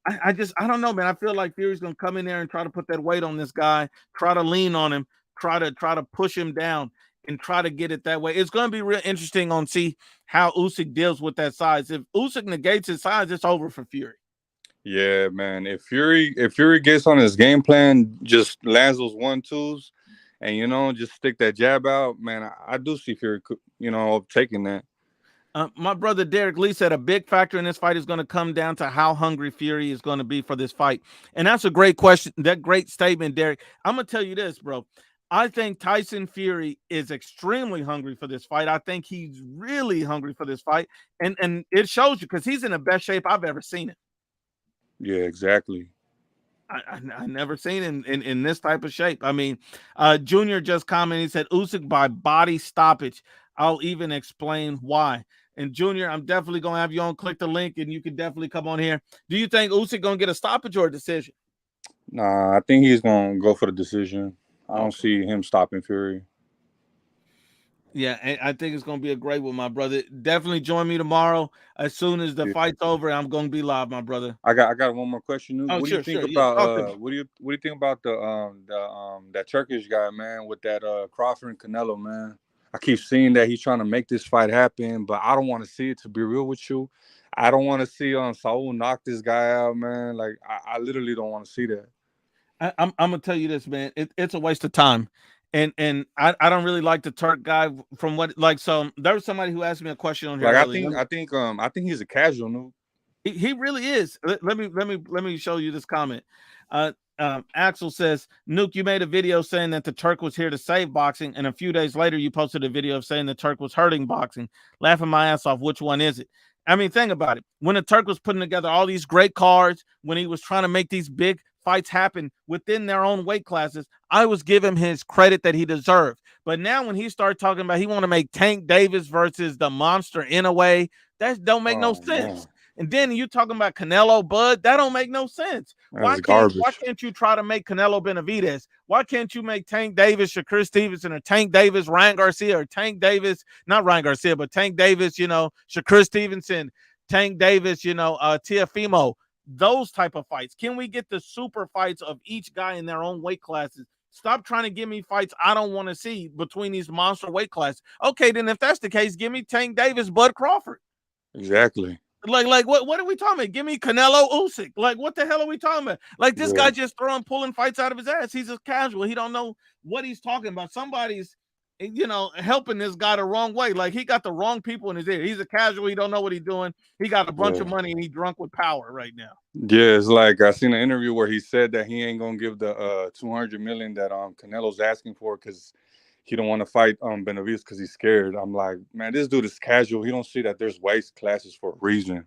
I don't know, man. I feel like Fury's gonna come in there and try to put that weight on this guy, try to lean on him, try to push him down and try to get it that way. It's gonna be real interesting on see how Usyk deals with that size. If Usyk negates his size, it's over for Fury. Yeah, man. If Fury gets on his game plan, just lands those 1-2s, and just stick that jab out, man. I do see Fury, taking that. My brother Derek Lee said a big factor in this fight is going to come down to how hungry Fury is going to be for this fight. And that's a great question. That great statement, Derek. I'm going to tell you this, bro. I think Tyson Fury is extremely hungry for this fight. I think he's really hungry for this fight. And it shows you because he's in the best shape I've ever seen him. Yeah, exactly. I never seen him in this type of shape. I mean, Junior just commented, he said, Usyk by body stoppage. I'll even explain why. And Junior, I'm definitely going to have you on. Click the link and you can definitely come on here. Do you think Usyk going to get a stoppage or a decision? Nah, I think he's going to go for the decision. I don't see him stopping Fury. Yeah, I think it's going to be a great one, my brother. Definitely join me tomorrow. As soon as the fight's over, I'm going to be live, my brother. I got one more question. Oh, what do sure, you think sure. about Yeah, what do you think about that Turkish guy, man, with that Crawford and Canelo, man? I keep seeing that he's trying to make this fight happen, but I don't want to see it, to be real with you. I don't want to see Saul knock this guy out, man. Like I literally don't want to see that. I'm gonna tell you this, man. It's a waste of time. And I don't really like the Turk guy from what so there was somebody who asked me a question on here Like earlier. I think he's a casual noob. He really is. Let me show you this comment. Axel says, Nuke, you made a video saying that the Turk was here to save boxing, and a few days later you posted a video of saying the Turk was hurting boxing. Laughing my ass off. Which one is it? I mean, think about it. When the Turk was putting together all these great cards, when he was trying to make these big fights happen within their own weight classes, I was giving him his credit that he deserved. But now when he started talking about he want to make Tank Davis versus the monster in a way, that don't make no sense. Man. And then you talking about Canelo, Bud, that don't make no sense. Why can't you try to make Canelo Benavidez? Why can't you make Tank Davis, Shakur Stevenson, or Tank Davis, Ryan Garcia, or Tank Davis, not Ryan Garcia, but Tank Davis, Shakur Stevenson, Tank Davis, Teofimo, those type of fights. Can we get the super fights of each guy in their own weight classes? Stop trying to give me fights I don't want to see between these monster weight classes. Okay, then if that's the case, give me Tank Davis, Bud Crawford. Exactly. Like what are we talking about? Give me Canelo Usyk. Like what the hell are we talking about? Like this guy just pulling fights out of his ass. He's just casual. He don't know what he's talking about. Somebody's helping this guy the wrong way. Like he got the wrong people in his ear. He's a casual. He don't know what he's doing. He got a bunch of money and he's drunk with power right now. Yeah, it's like I seen an interview where he said that he ain't gonna give the $200 million that Canelo's asking for because he don't want to fight Benavidez because he's scared. I'm like, man, this dude is casual. He don't see that there's weight classes for a reason.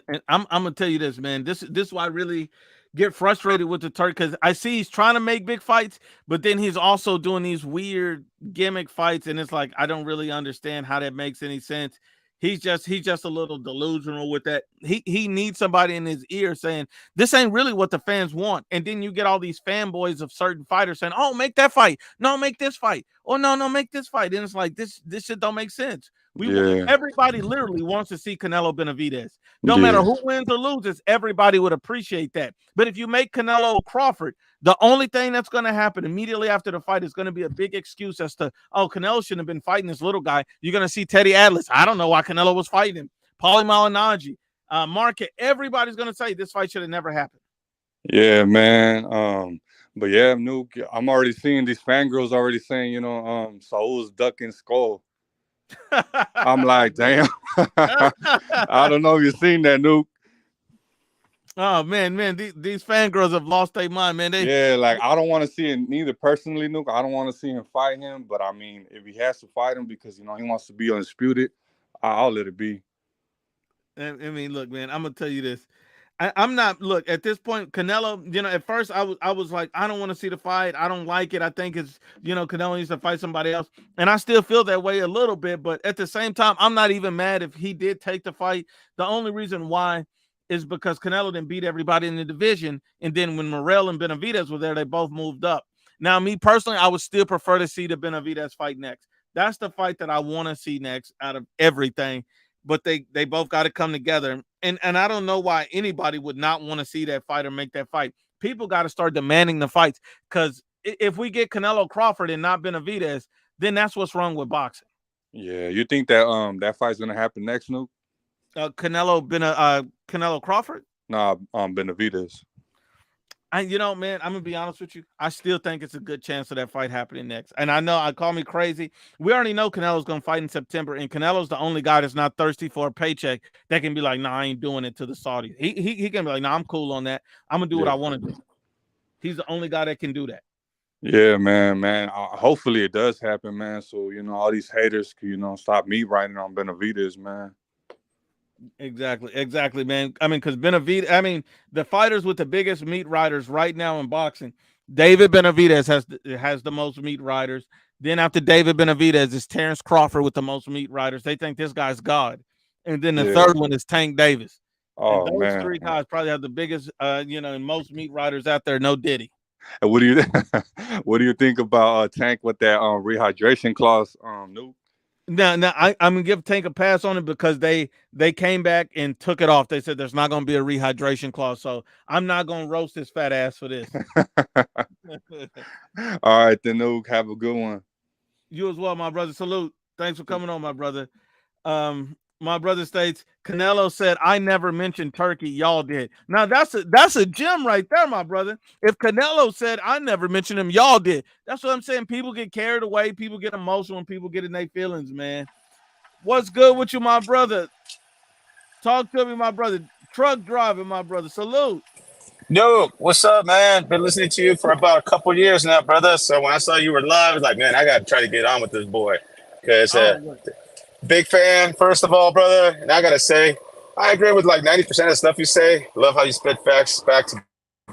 And I'm gonna tell you this, man. This is why I really get frustrated with the Turk, because I see he's trying to make big fights, but then he's also doing these weird gimmick fights, and it's like I don't really understand how that makes any sense. He's just a little delusional with that. He needs somebody in his ear saying this ain't really what the fans want. And then you get all these fanboys of certain fighters saying, "Oh, make that fight. No, make this fight. Oh, no, make this fight." And it's like this shit don't make sense. Yeah. Everybody literally wants to see Canelo Benavidez. No Yeah. matter who wins or loses, everybody would appreciate that. But if you make Canelo Crawford, the only thing that's going to happen immediately after the fight is going to be a big excuse as to, oh, Canelo shouldn't have been fighting this little guy. You're going to see Teddy Atlas. I don't know why Canelo was fighting him. Paulie Malignaggi, Market. Everybody's going to say this fight should have never happened. Yeah, man. But yeah, Nuke, I'm already seeing these fangirls already saying, you know, Saul's ducking skull. I'm like, damn. I don't know if you've seen that, Nuke. Oh man, these fangirls have lost their mind, man. Yeah, like I don't want to see it neither personally, Nuke. I don't want to see him fight him, but I mean, if he has to fight him because you know he wants to be undisputed, I'll let it be. I mean, look, man, I'm gonna tell you this. I'm not look at this point. Canelo, you know, at first I was like, I don't want to see the fight. I don't like it. I think it's, you know, Canelo needs to fight somebody else, and I still feel that way a little bit. But at the same time, I'm not even mad if he did take the fight. The only reason why is because Canelo didn't beat everybody in the division, and then when Morrell and Benavidez were there, they both moved up. Now, me personally, I would still prefer to see the Benavidez fight next. That's the fight that I want to see next out of everything. But they both got to come together. And I don't know why anybody would not want to see that fight or make that fight. People got to start demanding the fights, because if we get Canelo Crawford and not Benavidez, then that's what's wrong with boxing. Yeah, you think that that fight's gonna happen next, Nuke? Canelo Crawford? Nah, Benavidez. You know, man, I'm gonna be honest with you. I still think it's a good chance of that fight happening next. And I know I call me crazy. We already know Canelo's gonna fight in September, and Canelo's the only guy that's not thirsty for a paycheck that can be like, "Nah, I ain't doing it to the Saudis." He can be like, "Nah, I'm cool on that. I'm gonna do what I want to do." He's the only guy that can do that. Yeah, man. Hopefully it does happen, man. So you know all these haters can, you know, stop me writing on Benavidez, man. Exactly, man. I mean, because Benavidez, the fighters with the biggest meat riders right now in boxing, David Benavidez has the most meat riders. Then after David Benavidez is Terrence Crawford with the most meat riders. They think this guy's God. And then the third one is Tank Davis. Oh, and those man. three guys probably have the biggest, and most meat riders out there. No Diddy. And what do you think about Tank with that rehydration clause? Nuke? Now I'm gonna give Tank a pass on it because they came back and took it off. They said there's not gonna be a rehydration clause, so I'm not gonna roast his fat ass for this. All right, then, Nuke, have a good one. You as well, my brother. Salute. Thanks for coming on, my brother. My brother states, Canelo said, "I never mentioned Turkey. Y'all did." Now that's a gem right there, my brother. If Canelo said, "I never mentioned him," y'all did. That's what I'm saying. People get carried away. People get emotional when people get in their feelings, man. What's good with you, my brother? Talk to me, my brother. Truck driving, my brother. Salute. Yo, what's up, man? Been listening to you for about a couple years now, brother. So when I saw you were live, I was like, man, I got to try to get on with this boy. Because big fan, first of all, brother. And I got to say, I agree with like 90% of the stuff you say. Love how you spit facts back to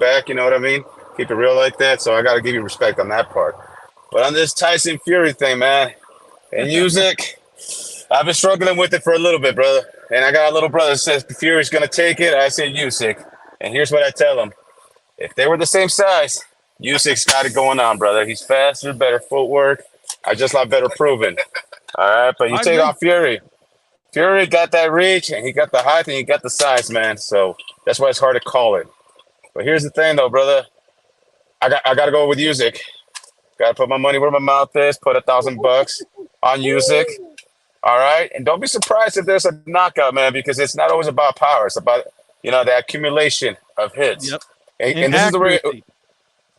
back, you know what I mean? Keep it real like that. So I got to give you respect on that part. But on this Tyson Fury thing, man, and Usyk, I've been struggling with it for a little bit, brother. And I got a little brother that says Fury's going to take it. I say Usyk. And here's what I tell him. If they were the same size, Usyk's got it going on, brother. He's faster, better footwork. I just like better proven. All right, but you take off Fury. Fury got that reach, and he got the height, and he got the size, man. So that's why it's hard to call it. But here's the thing, though, brother. I got to go with Usyk. Got to put my money where my mouth is. Put $1,000 on Usyk. All right, and don't be surprised if there's a knockout, man, because it's not always about power. It's about the accumulation of hits. Yep. And this is the reason.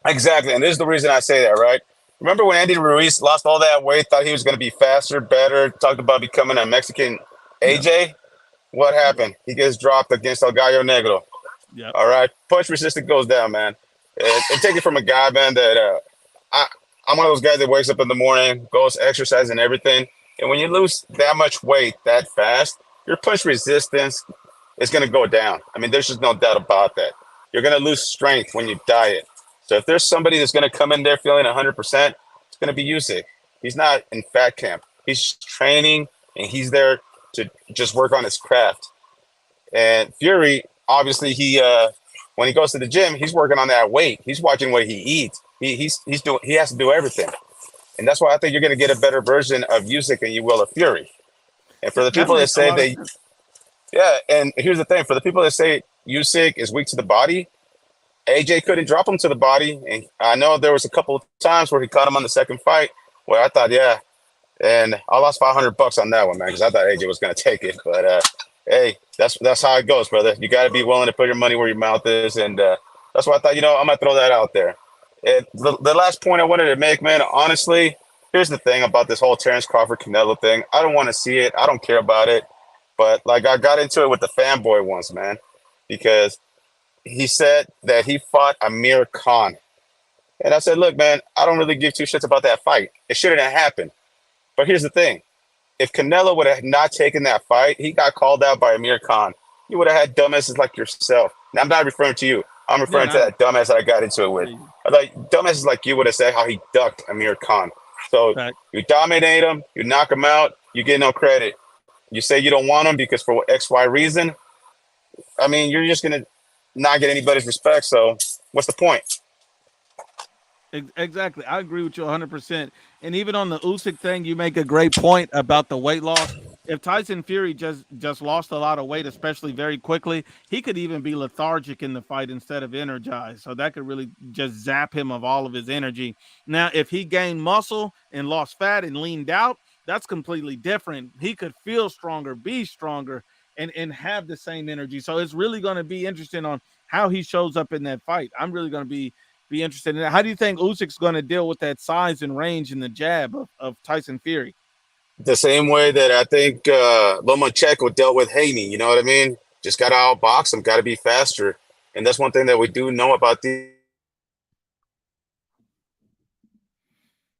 Exactly, and this is the reason I say that, right? Remember when Andy Ruiz lost all that weight, thought he was going to be faster, better, talked about becoming a Mexican AJ? Yep. What happened? He gets dropped against El Gallo Negro. Yep. All right, punch resistance goes down, man. And take it from a guy, man, that I'm one of those guys that wakes up in the morning, goes exercise and everything, and when you lose that much weight that fast, your punch resistance is going to go down. I mean, there's just no doubt about that. You're going to lose strength when you diet. So if there's somebody that's going to come in there feeling 100%, it's going to be Usyk. He's not in fat camp. He's training, and he's there to just work on his craft. And Fury, obviously, he when he goes to the gym, he's working on that weight. He's watching what he eats. He's doing. He has to do everything, and that's why I think you're going to get a better version of Usyk than you will of Fury. And for the That people that makes a say lot of they, sense. yeah, and here's the thing: for the people that say Usyk is weak to the body, AJ couldn't drop him to the body, and I know there was a couple of times where he caught him on the second fight where I thought, yeah, and I lost $500 on that one, man, because I thought AJ was going to take it. But hey, that's how it goes, brother. You got to be willing to put your money where your mouth is, and that's why I thought, I'm gonna throw that out there. And the last point I wanted to make, man, honestly, here's the thing about this whole Terrence Crawford Canelo thing. I don't want to see it. I don't care about it. But like I got into it with the fanboy once, man, because he said that he fought Amir Khan. And I said, look, man, I don't really give two shits about that fight. It shouldn't have happened. But here's the thing. If Canelo would have not taken that fight, he got called out by Amir Khan. You would have had dumbasses like yourself. Now, I'm not referring to you. I'm Yeah, referring to that dumbass that I got into it with. no, Like dumbasses like you would have said how he ducked Amir Khan. So fact. you dominate him, you knock him out, you get no credit. You say you don't want him because for X, Y reason. I mean, you're just gonna not get anybody's respect. So what's the point? Exactly. I agree with you 100%. And even on the Usyk thing, you make a great point about the weight loss. If Tyson Fury just lost a lot of weight, especially very quickly, he could even be lethargic in the fight instead of energized. So that could really just zap him of all of his energy. Now, if he gained muscle and lost fat and leaned out, that's completely different. He could feel stronger, be stronger, and have the same energy. So it's really going to be interesting on how he shows up in that fight. I'm really going to be interested in that. How do you think Usyk's going to deal with that size and range and the jab of Tyson Fury? The same way that I think Lomachenko dealt with Haney. You know what I mean? Just got to outbox him, got to be faster. And that's one thing that we do know about the.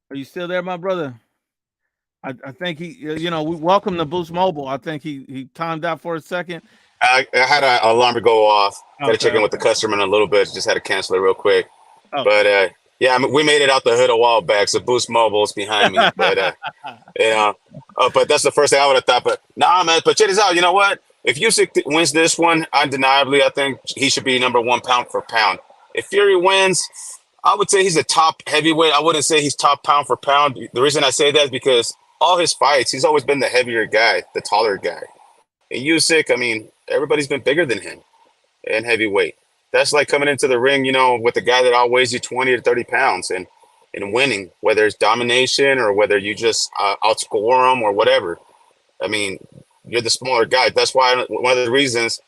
Are you still there, my brother? I think he, we welcome to Boost Mobile. I think he timed out for a second. I had an alarm to go off. Got to check in with the Okay. customer in a little bit. Just had to cancel it real quick. Okay. But yeah, I mean, we made it out the hood a while back. So Boost Mobile's behind me. But but that's the first thing I would have thought. But nah, man. But check this out. You know what? If Usyk wins this one, undeniably, I think he should be number one pound for pound. If Fury wins, I would say he's a top heavyweight. I wouldn't say he's top pound for pound. The reason I say that is because all his fights, he's always been the heavier guy, the taller guy. And Usyk, I mean, everybody's been bigger than him in heavyweight. That's like coming into the ring, with the guy that outweighs you 20 to 30 pounds and winning, whether it's domination or whether you just outscore them or whatever. I mean, you're the smaller guy. That's why one of the reasons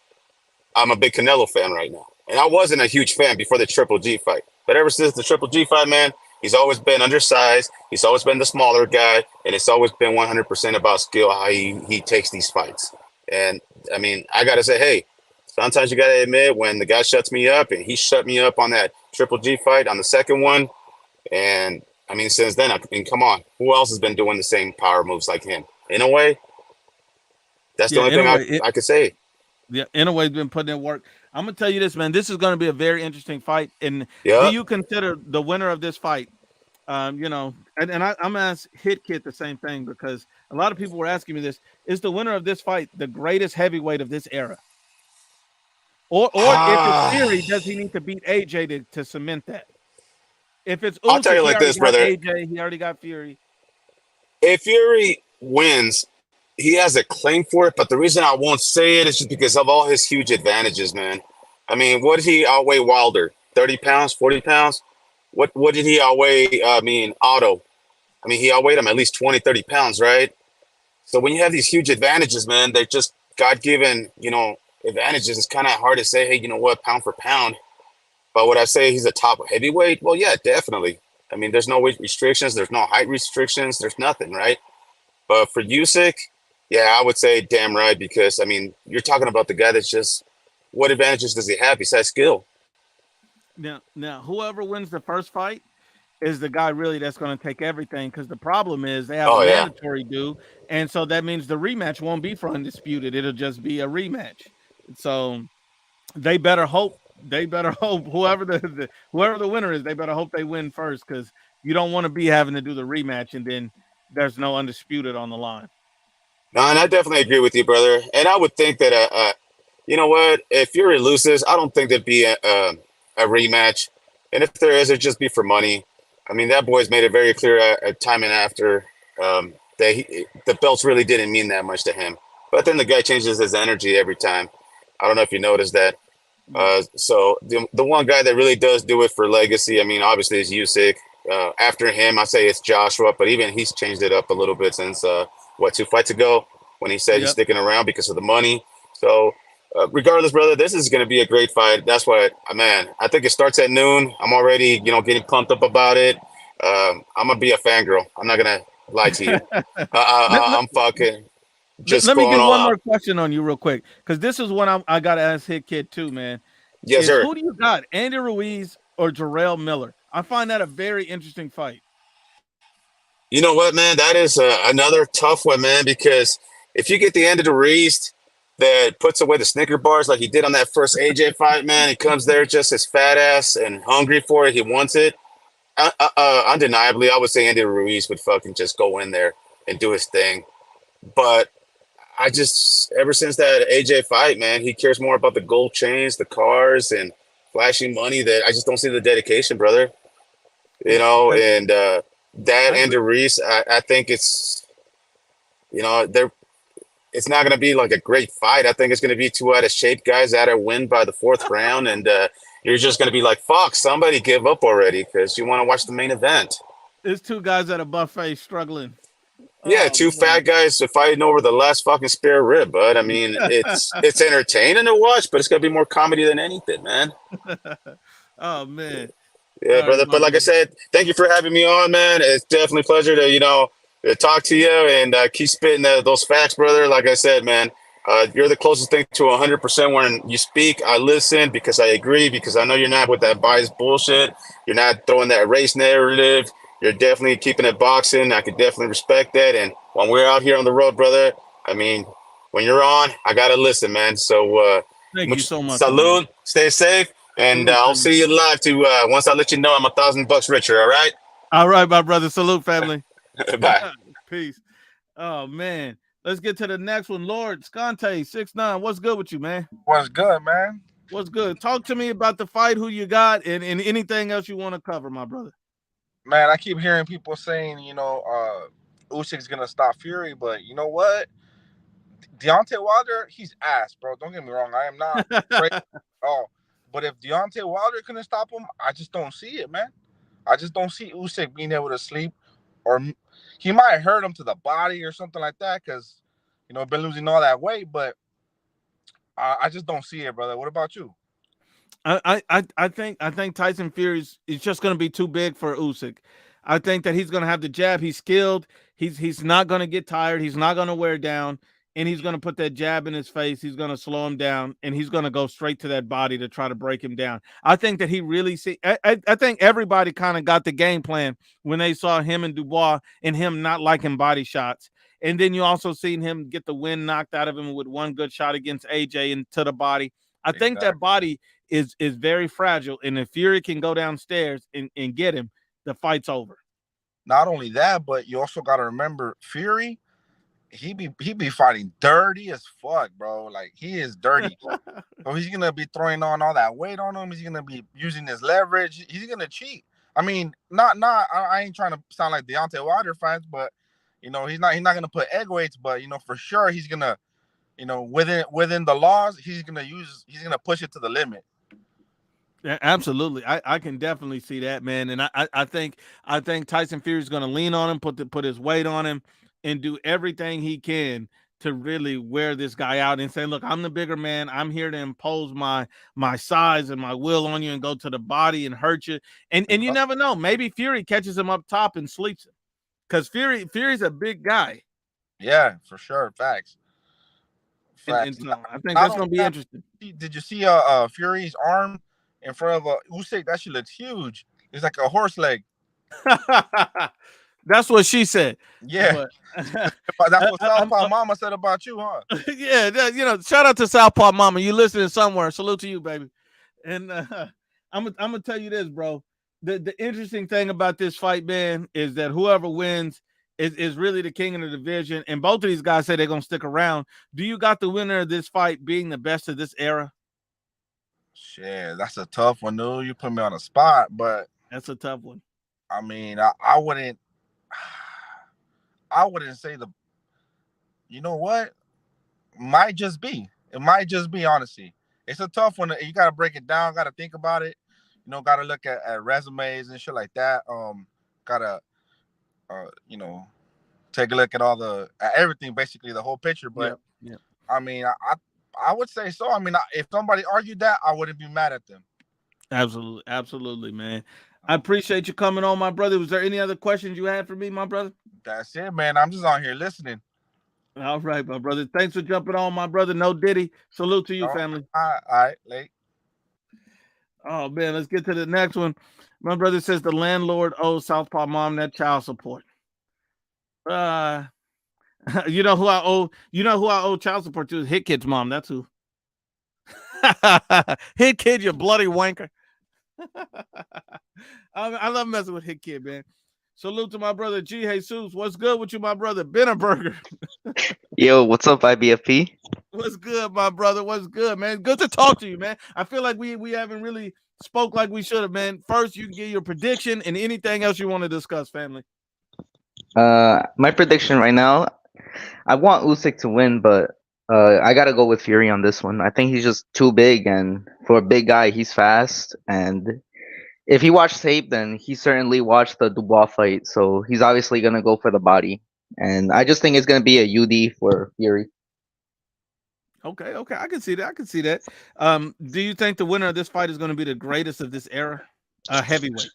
I'm a big Canelo fan right now. And I wasn't a huge fan before the Triple G fight. But ever since the Triple G fight, man, he's always been undersized. He's always been the smaller guy. And it's always been 100% about skill, how he takes these fights. And, I mean, I got to say, hey, sometimes you got to admit when the guy shuts me up, and he shut me up on that Triple G fight on the second one. And, I mean, since then, I mean, come on. Who else has been doing the same power moves like him? In a way, that's the only thing I could say. Yeah, Inouye's been putting in work. I'm going to tell you this, man. This is going to be a very interesting fight. And do you consider the winner of this fight, and I'm going to ask Hit Kit the same thing, because a lot of people were asking me this. Is the winner of this fight the greatest heavyweight of this era? Or if it's Fury, does he need to beat AJ to cement that? If it's Usyk, I'll tell you like this, brother. AJ, he already got Fury. If Fury wins, he has a claim for it, but the reason I won't say it is just because of all his huge advantages, man. I mean, what did he outweigh Wilder? 30 pounds, 40 pounds? What did he outweigh, Otto? I mean, he outweighed him at least 20, 30 pounds, right? So when you have these huge advantages, man, they're just God-given, advantages. It's kind of hard to say, hey, you know what, pound for pound. But would I say he's a top heavyweight? Well, yeah, definitely. I mean, there's no weight restrictions. There's no height restrictions. There's nothing, right? But for Usyk, yeah, I would say damn right, because, I mean, you're talking about the guy that's just, what advantages does he have besides skill? Now, whoever wins the first fight is the guy really that's going to take everything, because the problem is they have a mandatory due, and so that means the rematch won't be for undisputed. It'll just be a rematch. So they better hope whoever the winner is, they better hope they win first, because you don't want to be having to do the rematch and then there's no undisputed on the line. No, and I definitely agree with you, brother. And I would think that, you know what? If Fury loses, I don't think there'd be a rematch. And if there is, it'd just be for money. I mean, that boy's made it very clear at time and after that the belts really didn't mean that much to him. But then the guy changes his energy every time. I don't know if you noticed that. Yeah. So the one guy that really does do it for legacy, I mean, obviously is Usyk. After him, I say it's Joshua, but even he's changed it up a little bit since what 2 fights ago when he said he's Yep. sticking around because of the money. So regardless, brother, this is going to be a great fight. That's why, man. I think it starts at noon. I'm already, getting pumped up about it. I'm gonna be a fangirl. I'm not gonna lie to you. let, let, I'm fucking just let me going get all one more out. question on you real quick, because this is one I got to ask Hit Kid too, man. Yes, Is sir. who do you got, Andy Ruiz or Jarrell Miller? I find that a very interesting fight. You know what, man? That is another tough one, man. Because if you get the end of the Reese that puts away the Snicker bars like he did on that first AJ fight, man, he comes there just as fat ass and hungry for it. He wants it. Undeniably, I would say Andy Ruiz would fucking just go in there and do his thing. But I just, ever since that AJ fight, man, he cares more about the gold chains, the cars, and flashing money that I just don't see the dedication, brother. Because And that I and agree. the Reese, I think they're it's not going to be like a great fight. I think it's going to be two out of shape guys out of win by the fourth round, and you're just going to be like, "Fuck, somebody give up already," because you want to watch the main event. It's two guys at a buffet struggling. Yeah, Oh two fat man. guys fighting over the last fucking spare rib, bud. I mean, it's entertaining to watch, but it's gonna be more comedy than anything, man. Oh man. Yeah, All right, brother. my But like I brother. said, thank you for having me on, man. It's definitely a pleasure to to talk to you and keep spitting those facts, brother. Like I said, man, you're the closest thing to 100% when you speak. I listen because I agree because I know you're not with that biased bullshit. You're not throwing that race narrative. You're definitely keeping it boxing. I could definitely respect that. And when we're out here on the road, brother, I mean, when you're on, I gotta listen, man. So Thank you much so much, my brother. salute. Stay safe. And Salute, I'll family. see you live to once I let you know I'm $1,000 richer. All right. All right, my brother. Salute, family. Bye. Peace. Oh man. Let's get to the next one. LordScante 6'9". What's good with you, man? What's good, man? What's good? Talk to me about the fight, who you got, and anything else you want to cover, my brother. Man, I keep hearing people saying, Usyk's gonna stop Fury, but you know what? Deontay Wilder, he's ass, bro. Don't get me wrong. I am not afraid at all. But if Deontay Wilder couldn't stop him, I just don't see it, man. I just don't see Usyk being able to sleep, or he might hurt him to the body or something like that, because been losing all that weight. But I just don't see it, brother. What about you? I think Tyson Fury is just going to be too big for Usyk. I think that he's going to have the jab. He's skilled. He's not going to get tired. He's not going to wear down, and he's going to put that jab in his face. He's going to slow him down, and he's going to go straight to that body to try to break him down. I think that he really see. I think everybody kind of got the game plan when they saw him and Dubois and him not liking body shots. And then you also seen him get the wind knocked out of him with one good shot against AJ into the body. I think that Exactly. body is very fragile, and if Fury can go downstairs and get him, the fight's over. Not only that, but you also got to remember Fury. He be fighting dirty as fuck, bro. Like he is dirty. So he's gonna be throwing on all that weight on him. He's gonna be using his leverage. He's gonna cheat. I mean, not. I ain't trying to sound like Deontay Wilder fans, but he's not gonna put egg weights. But for sure he's gonna, within the laws, he's gonna push it to the limit. Yeah, absolutely. I can definitely see that, man. And I think Tyson Fury is going to lean on him, put his weight on him, and do everything he can to really wear this guy out and say, "Look, I'm the bigger man. I'm here to impose my size and my will on you and go to the body and hurt you." And you never know. Maybe Fury catches him up top and sleeps him because Fury's a big guy, Yeah, for sure. Facts. and Facts. so I think Not that's only going to be that, interesting. did you see Fury's arm in front of Usyk? That shit looks huge. It's like a horse leg. That's what she said. Yeah, But that's I, what I'm Southpaw Mama said about you, huh? yeah, shout out to Southpaw Mama. You listening somewhere? Salute to you, baby. And I'm gonna tell you this, bro. The interesting thing about this fight, man, is that whoever wins is really the king of the division, and both of these guys say they're gonna stick around. Do you got the winner of this fight being the best of this era? Shit, that's a tough one, dude. You put me on the spot, but That's a tough one. I mean, I wouldn't say the. You know what? Might just be. It might just be, honestly. It's a tough one. You got to break it down. Got to think about it. You know, got to look at resumes and shit like that. Got to, take a look at at everything, basically the whole picture. But yeah. I mean, I would say so. I mean, if somebody argued that, I wouldn't be mad at them. Absolutely, man. I appreciate you coming on, my brother. Was there any other questions you had for me, my brother? That's it, man. I'm just on here listening. All right, my brother. Thanks for jumping on, my brother. No Diddy. Salute to you, family. All right, late. Oh, man, let's get to the next one. My brother says the landlord owes Southpaw mom that child support. You know who I owe child support to is Hit Kid's mom. That's who. Hit Kid, you bloody wanker. I love messing with Hit Kid, man. Salute to my brother G Jesus. What's good with you, my brother? Bennerberger. Yo, what's up, IBFP? What's good, my brother? What's good, man? Good to talk to you, man. I feel like we haven't really spoke like we should have, man. First, you can give your prediction and anything else you want to discuss, family. My prediction right now, I want Usyk to win, but I gotta go with Fury on this one. I think he's just too big, and for a big guy, he's fast. And if he watched tape, then he certainly watched the Dubois fight, so he's obviously gonna go for the body. And I just think it's gonna be a UD for Fury. Okay, I can see that. Do you think the winner of this fight is going to be the greatest of this era, heavyweight?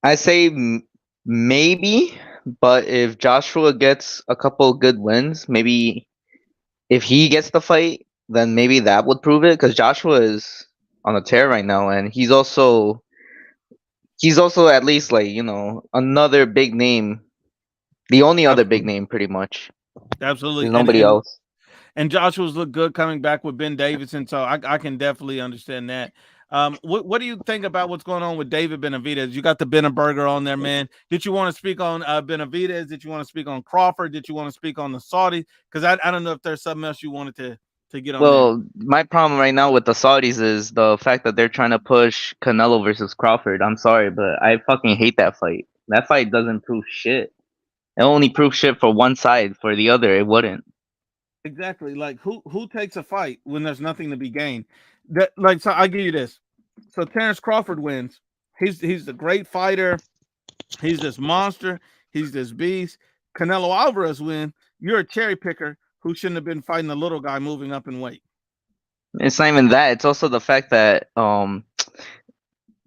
I say maybe, but if Joshua gets a couple good wins, maybe if he gets the fight, then maybe that would prove it. Because Joshua is on a tear right now, and he's also at least another big name, the only other big name, pretty much. Absolutely, there's nobody else. And Joshua's looked good coming back with Ben Davidson, so I can definitely understand that. What do you think about what's going on with David Benavidez? You got the Bennerberger on there, man. Did you want to speak on Benavidez? Did you want to speak on Crawford? Did you want to speak on the Saudi? Because I don't know if there's something else you wanted to get on. Well, my problem right now with the Saudis is the fact that they're trying to push Canelo versus Crawford. I'm sorry, but I fucking hate that fight. That fight doesn't prove shit. It only proves shit for one side. For the other, it wouldn't. Exactly. Like who takes a fight when there's nothing to be gained? So I'll give you this. So Terrence Crawford wins. He's a great fighter. He's this monster. He's this beast. Canelo Alvarez win. You're a cherry picker who shouldn't have been fighting the little guy moving up in weight. It's not even that. It's also the fact that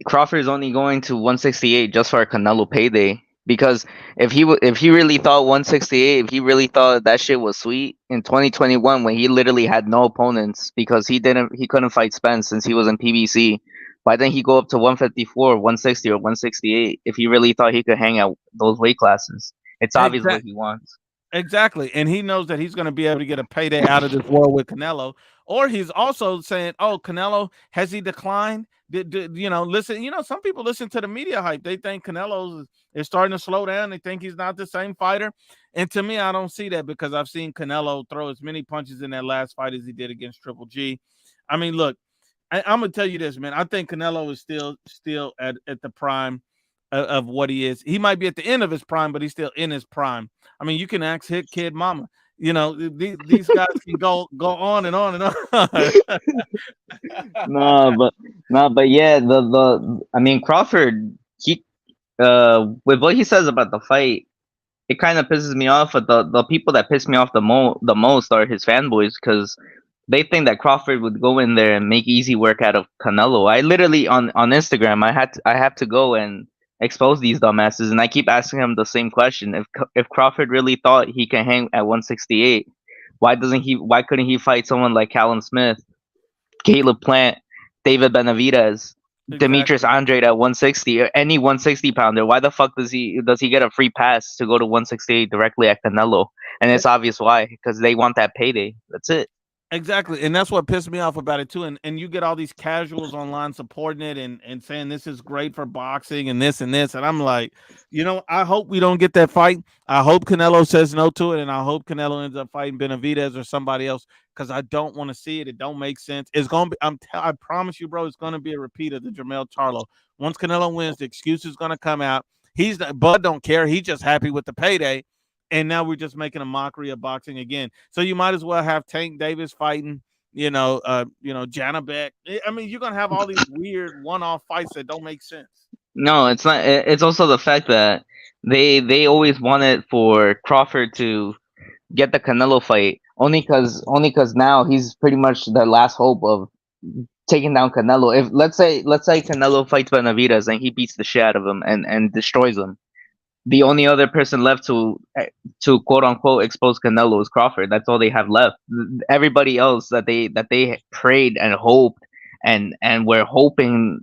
Crawford is only going to 168 just for a Canelo payday. Because if he really thought 168, if he really thought that shit was sweet in 2021 when he literally had no opponents because he couldn't fight Spence since he was in PBC, why didn't he go up to 154, 160, or 168 if he really thought he could hang out those weight classes? It's obvious what he wants. Exactly. And he knows that he's going to be able to get a payday out of this war with Canelo. Or he's also saying, oh, Canelo, has he declined? Listen, some people listen to the media hype. They think Canelo is starting to slow down. They think he's not the same fighter. And to me, I don't see that because I've seen Canelo throw as many punches in that last fight as he did against Triple G. I mean, look, I'm going to tell you this, man. I think Canelo is still at the prime of what he is. He might be at the end of his prime, but he's still in his prime. I mean, you can ask Hit Kid Mama. These guys can go on and on and on. but yeah, I mean, Crawford, he with what he says about the fight, it kind of pisses me off. But the people that piss me off the most are his fanboys because they think that Crawford would go in there and make easy work out of Canelo. I literally on Instagram, I have to go and expose these dumbasses, and I keep asking him the same question. If Crawford really thought he can hang at 168, why couldn't he fight someone like Callum Smith, Caleb Plant, David Benavidez, Demetrius Andrade at 160, or any 160 pounder? Why the fuck does he get a free pass to go to 168 directly at Canelo? And it's obvious why, because they want that payday. That's it. Exactly. And that's what pissed me off about it too. And you get all these casuals online supporting it and saying this is great for boxing and this and this. And I'm like, I hope we don't get that fight. I hope Canelo says no to it. And I hope Canelo ends up fighting Benavidez or somebody else because I don't want to see it. It don't make sense. It's gonna be, I promise you, bro, it's gonna be a repeat of the Jermell Charlo. Once Canelo wins, the excuse is gonna come out. Bud don't care. He's just happy with the payday. And now we're just making a mockery of boxing again. So you might as well have Tank Davis fighting, Janabek. I mean, you're gonna have all these weird one-off fights that don't make sense. No, it's not. It's also the fact that they always wanted for Crawford to get the Canelo fight only because now he's pretty much the last hope of taking down Canelo. If let's say Canelo fights Benavidez and he beats the shit out of him and destroys him, the only other person left to quote unquote expose Canelo is Crawford. That's all they have left. Everybody else that they prayed and hoped and were hoping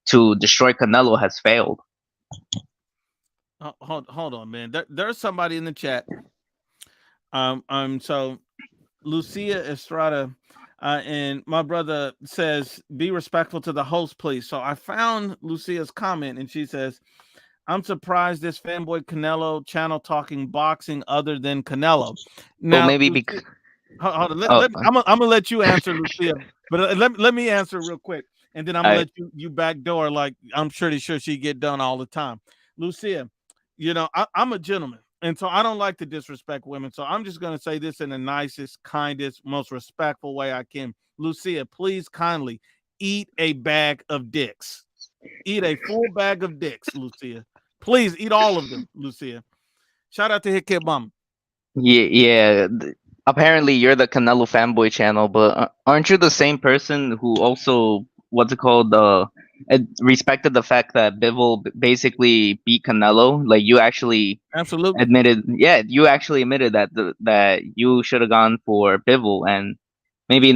to destroy Canelo has failed. Hold on, man. There's somebody in the chat. So Lucia Estrada and my brother says, be respectful to the host, please. So I found Lucia's comment and she says, I'm surprised this fanboy Canelo channel talking boxing other than Canelo. Now, well, maybe because I'm gonna let you answer, Lucia, but let me answer real quick, and then I'm gonna let you backdoor like I'm sure she get done all the time. Lucia, I'm a gentleman, and so I don't like to disrespect women. So I'm just gonna say this in the nicest, kindest, most respectful way I can. Lucia, please kindly eat a bag of dicks. Eat a full bag of dicks, Lucia. Please eat all of them, Lucia. Shout out to Hit Kid Mom. Yeah. Apparently, you're the Canelo fanboy channel, but aren't you the same person who also respected the fact that Bivol basically beat Canelo? Like you actually absolutely admitted that you should have gone for Bivol, and maybe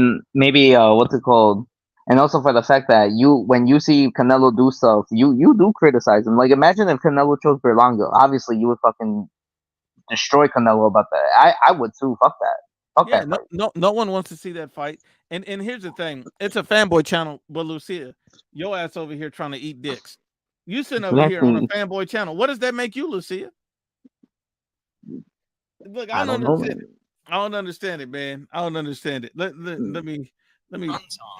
and also for the fact that when you see Canelo do stuff, you do criticize him. Like imagine if Canelo chose Berlanga, obviously you would fucking destroy Canelo about that. I would too. Fuck that. No one wants to see that fight. And here's the thing: it's a fanboy channel, but Lucia, your ass over here trying to eat dicks. You sitting over here on a fanboy channel. What does that make you, Lucia? Look, I don't understand it. I don't understand it, man. I don't understand it. Let me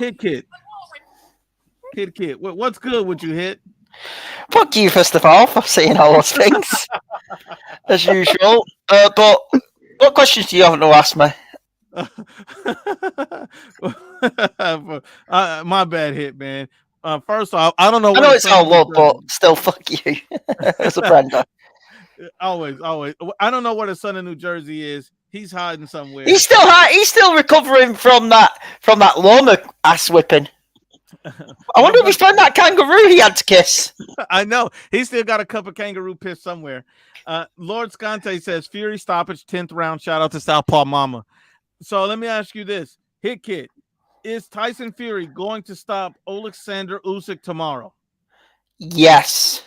Hit Kid. What's good with you, Hit? Fuck you, first of all, for saying all those things, as usual. But what questions do you have to ask me? My bad, Hit, man. First off, I don't know. I know it's all love, but still, fuck you. As a Brenda. Always. I don't know where the son of New Jersey is. He's hiding somewhere. He's still recovering from that Loma ass whipping. I wonder if he's found that kangaroo he had to kiss. I know. He's still got a cup of kangaroo piss somewhere. LordScante says, Fury stoppage, 10th round. Shout out to Southpaw Mama. So let me ask you this. Hit Kid, is Tyson Fury going to stop Alexander Usyk tomorrow? Yes.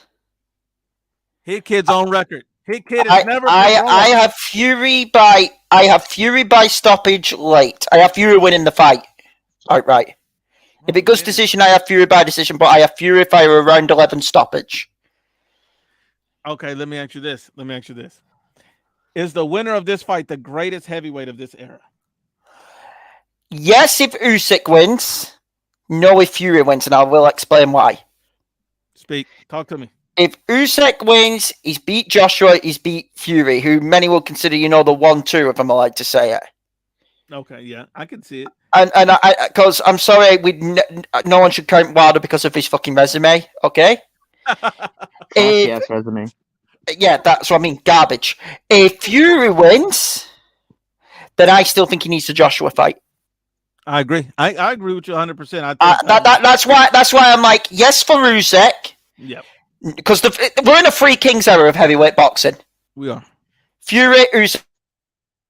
Hit Kid's on record. Hit Kid has never been wrong. I have Fury by stoppage late. I have Fury winning the fight. Right. If it goes decision, I have Fury by decision, but I have Fury by a round 11 stoppage. Okay, let me ask you this. Is the winner of this fight the greatest heavyweight of this era? Yes, if Usyk wins. No, if Fury wins, and I will explain why. Speak. Talk to me. If Usyk wins, he's beat Joshua, he's beat Fury, who many will consider, the 1-2, if I'm allowed to say it. Okay, yeah, I can see it. And because I'm sorry, no one should count Wilder because of his fucking resume, okay? Yes, resume. Yeah, that's what I mean, garbage. If Fury wins, then I still think he needs the Joshua fight. I agree. I agree with you 100%. That's why I'm like, yes for Usyk. Yep. Because we're in a Three Kings era of heavyweight boxing. We are. Fury, Usyk,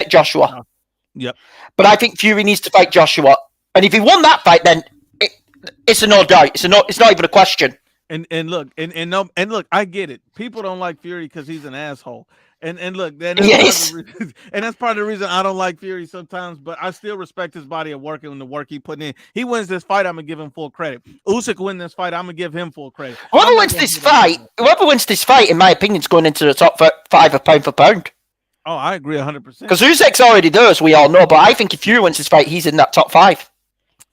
Joshua. Yep. But I think Fury needs to fight Joshua, and if he won that fight, then it's a no doubt. It's not even a question. And look, I get it. People don't like Fury because he's an asshole. And look, Yes. and that's part of the reason I don't like Fury sometimes. But I still respect his body of work and the work he putting in. He wins this fight, I'm gonna give him full credit. Usyk win this fight, I'm gonna give him full credit. Whoever wins this fight, in my opinion, is going into the top 5 of pound for pound. Oh, I agree 100%. Because Usyk's already there, as we all know. But I think if Fury wins this fight, he's in that top 5.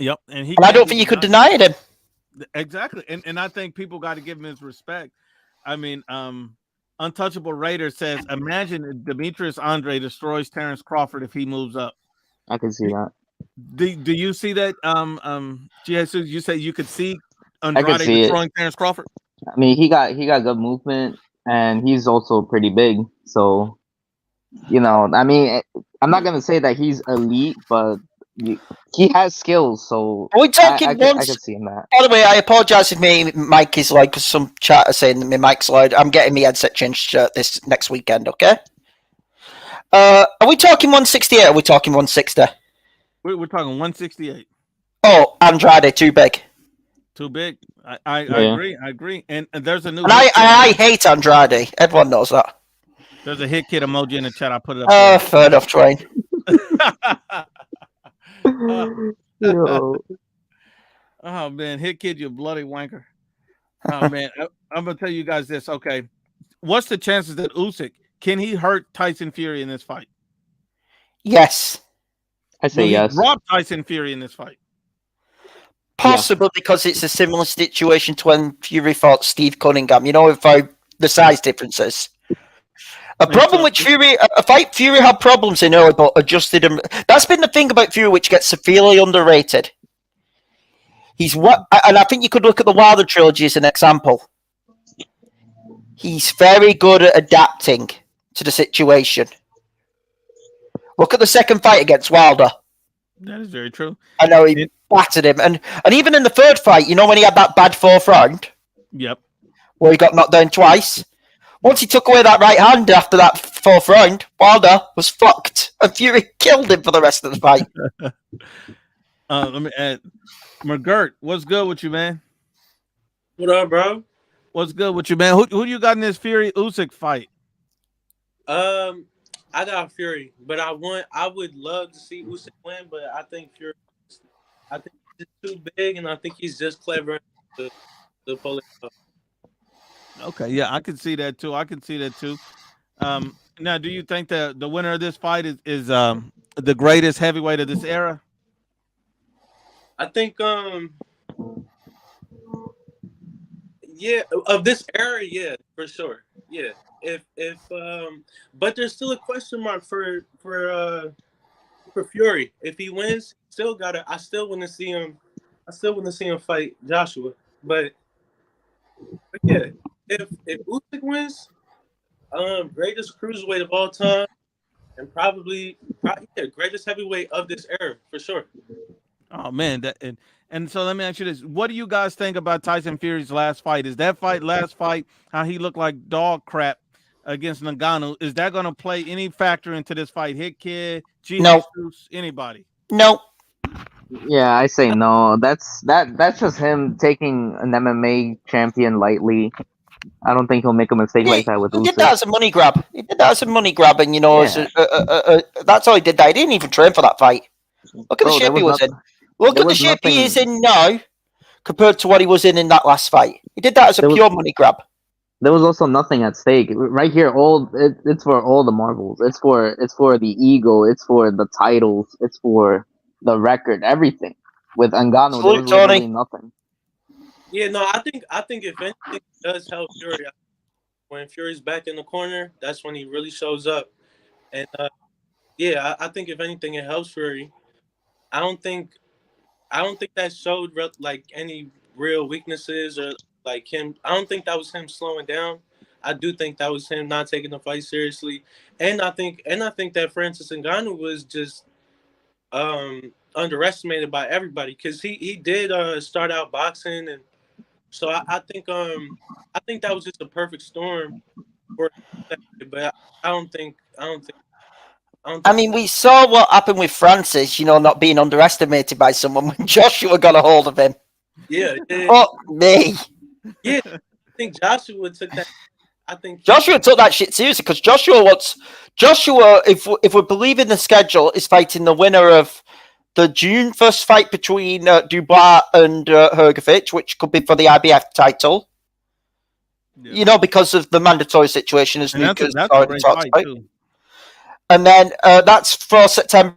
Yep, and I don't think you could deny it him. Exactly, and I think people got to give him his respect. I mean, Untouchable Raider says, imagine if Demetrius Andre destroys Terrence Crawford if he moves up. I can see that. Do you see that? Jesus, you say you could see Andrade destroying Terrence Crawford? I mean, he got good movement, and he's also pretty big. So, I mean, I'm not gonna say that he's elite, but he has skills. So are we talking I can see him that. By the way, I apologize if my mic is loud because some chat are saying that my mic's loud. I'm getting my headset changed this next weekend. Okay. Are we talking 168? Or are we talking 160? We're talking 168. Oh, Andrade, too big. Too big. I agree. And there's a new. And I hate Andrade. Everyone knows that. There's a hit kid emoji in the chat. I put it up. Fair enough, Train. Oh man, hit kid, you bloody wanker. Oh man, I'm gonna tell you guys this. Okay, what's the chances that Usyk can he hurt Tyson Fury in this fight? Yes, I say yes. Drop Tyson Fury in this fight. Possible because it's a similar situation to when Fury fought Steve Cunningham. Without the size differences. A problem with Fury, a fight Fury had problems in early, but adjusted him. That's been the thing about Fury, which gets severely underrated. And I think you could look at the Wilder trilogy as an example. He's very good at adapting to the situation. Look at the second fight against Wilder. That is very true. I know he battered him, and even in the third fight, when he had that bad fourth round. Yep. Where he got knocked down twice. Once he took away that right hand after that fourth round, Wilder was fucked, and Fury killed him for the rest of the fight. Let me add, McGirt, what's good with you, man? What up, bro? What's good with you, man? Who you got in this Fury Usyk fight? I got Fury, but I would love to see Usyk win, but I think Fury. I think he's too big, and I think he's just clever to pull it off. Okay, yeah, I can see that too. Now, do you think that the winner of this fight is the greatest heavyweight of this era? I think, yeah, of this era, yeah, for sure, yeah. But there's still a question mark for Fury. If he wins, I still want to see him. I still want to see him fight Joshua. But yeah. If Usyk wins, greatest cruiserweight of all time, and probably greatest heavyweight of this era for sure. Oh man, and so let me ask you this: what do you guys think about Tyson Fury's last fight? Is that last fight how he looked like dog crap against Ngannou? Is that going to play any factor into this fight? Hit kid, No. Anybody? No. Yeah, I say no. That's just him taking an MMA champion lightly. I don't think he'll make a mistake like that with Usyk. He did that as a money grab. That's all he did. He didn't even train for that fight. Look at the shape he was in. Look at the shape he is in now compared to what he was in that last fight. He did that as a pure money grab. There was also nothing at stake. Right here, it's for all the marbles. It's for the ego. It's for the titles. It's for the record. Everything. With Ngannou, there was literally nothing. Yeah, no, I think if anything does help Fury, when Fury's back in the corner, that's when he really shows up. And yeah, I think if anything, it helps Fury. I don't think that showed like any real weaknesses or like him. I don't think that was him slowing down. I do think that was him not taking the fight seriously. And I think that Francis Ngannou was just underestimated by everybody because he did start out boxing, and so I think that was just a perfect storm for him. But I don't think. I mean, we saw what happened with Francis, not being underestimated by someone when Joshua got a hold of him. Yeah. Fuck me. Yeah, I think Joshua took that. think Joshua took that shit seriously because Joshua, if we're believing the schedule, is fighting the winner of the June 1st fight between Dubois and Hrgovic, which could be for the IBF title. Yeah. You know, because of the mandatory situation, as And Nuka's that's a already great talked fight about. too. And then that's for September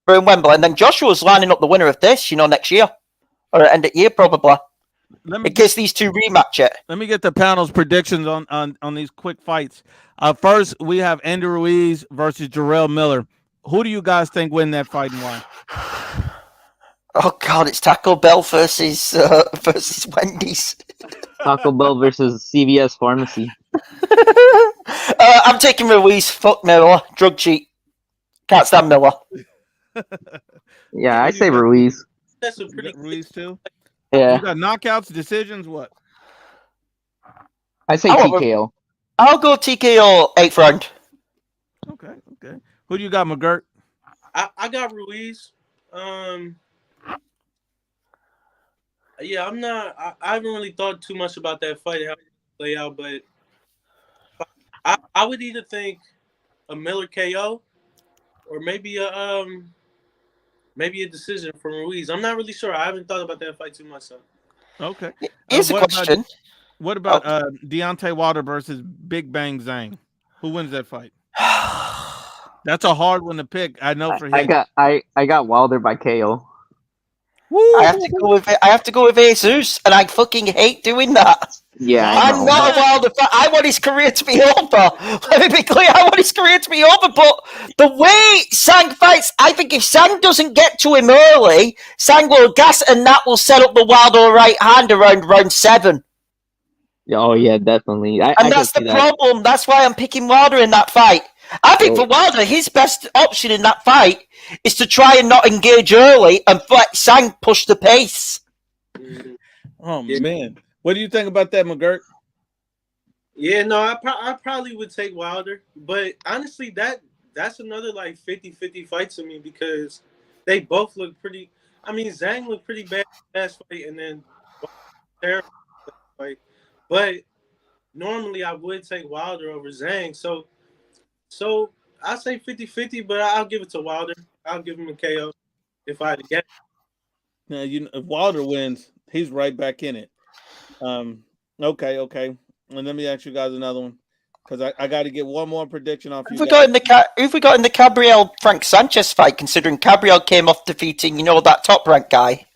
in Wembley. And then Joshua's lining up the winner of this, next year. Or end of year, probably. In case these two rematch it. Let me get the panel's predictions on these quick fights. First, we have Andy Ruiz versus Jarrell Miller. Who do you guys think win that fight and why? Oh God, it's Taco Bell versus Wendy's. Taco Bell versus CVS Pharmacy. I'm taking Ruiz. Fuck Miller. Drug cheat. Can't stand Miller. Yeah, I say Ruiz. That's a pretty Ruiz too. Yeah. You got knockouts, decisions, what? I say TKO. I'll go TKO 8th round. Okay. Who do you got, McGirt? I got Ruiz. Yeah, I'm not. I haven't really thought too much about that fight, how it play out, but I would either think a Miller KO or maybe a decision from Ruiz. I'm not really sure. I haven't thought about that fight too much. So. Okay. Here's a question. What about Deontay Wilder versus Big Bang Zhang? Who wins that fight? That's a hard one to pick. I know for him. I got Wilder by KO. I have to go with Jesus, and I fucking hate doing that. Yeah, I'm not a Wilder fan. I want his career to be over. Let me be clear. I want his career to be over. But the way Zhang fights, I think if Zhang doesn't get to him early, Zhang will gas, and that will set up the Wilder right hand around round 7. Oh yeah, definitely. And that's the problem. That's why I'm picking Wilder in that fight. I think for Wilder, his best option in that fight is to try and not engage early and let Zhang push the pace. Oh man, what do you think about that, McGirt? Yeah, no, I probably would take Wilder, but honestly, that's another like 50-50 fight to me because they both look pretty. I mean, Zhang looked pretty bad last fight, and then terrible fight. But normally, I would take Wilder over Zhang. So I say 50-50, but I'll give it to Wilder. I'll give him a KO if I had to get. Now, if Wilder wins, he's right back in it. Okay. And let me ask you guys another one because I got to get one more prediction off you. Who we got in the Gabriel Frank Sanchez fight? Considering Gabriel came off defeating, that top ranked guy.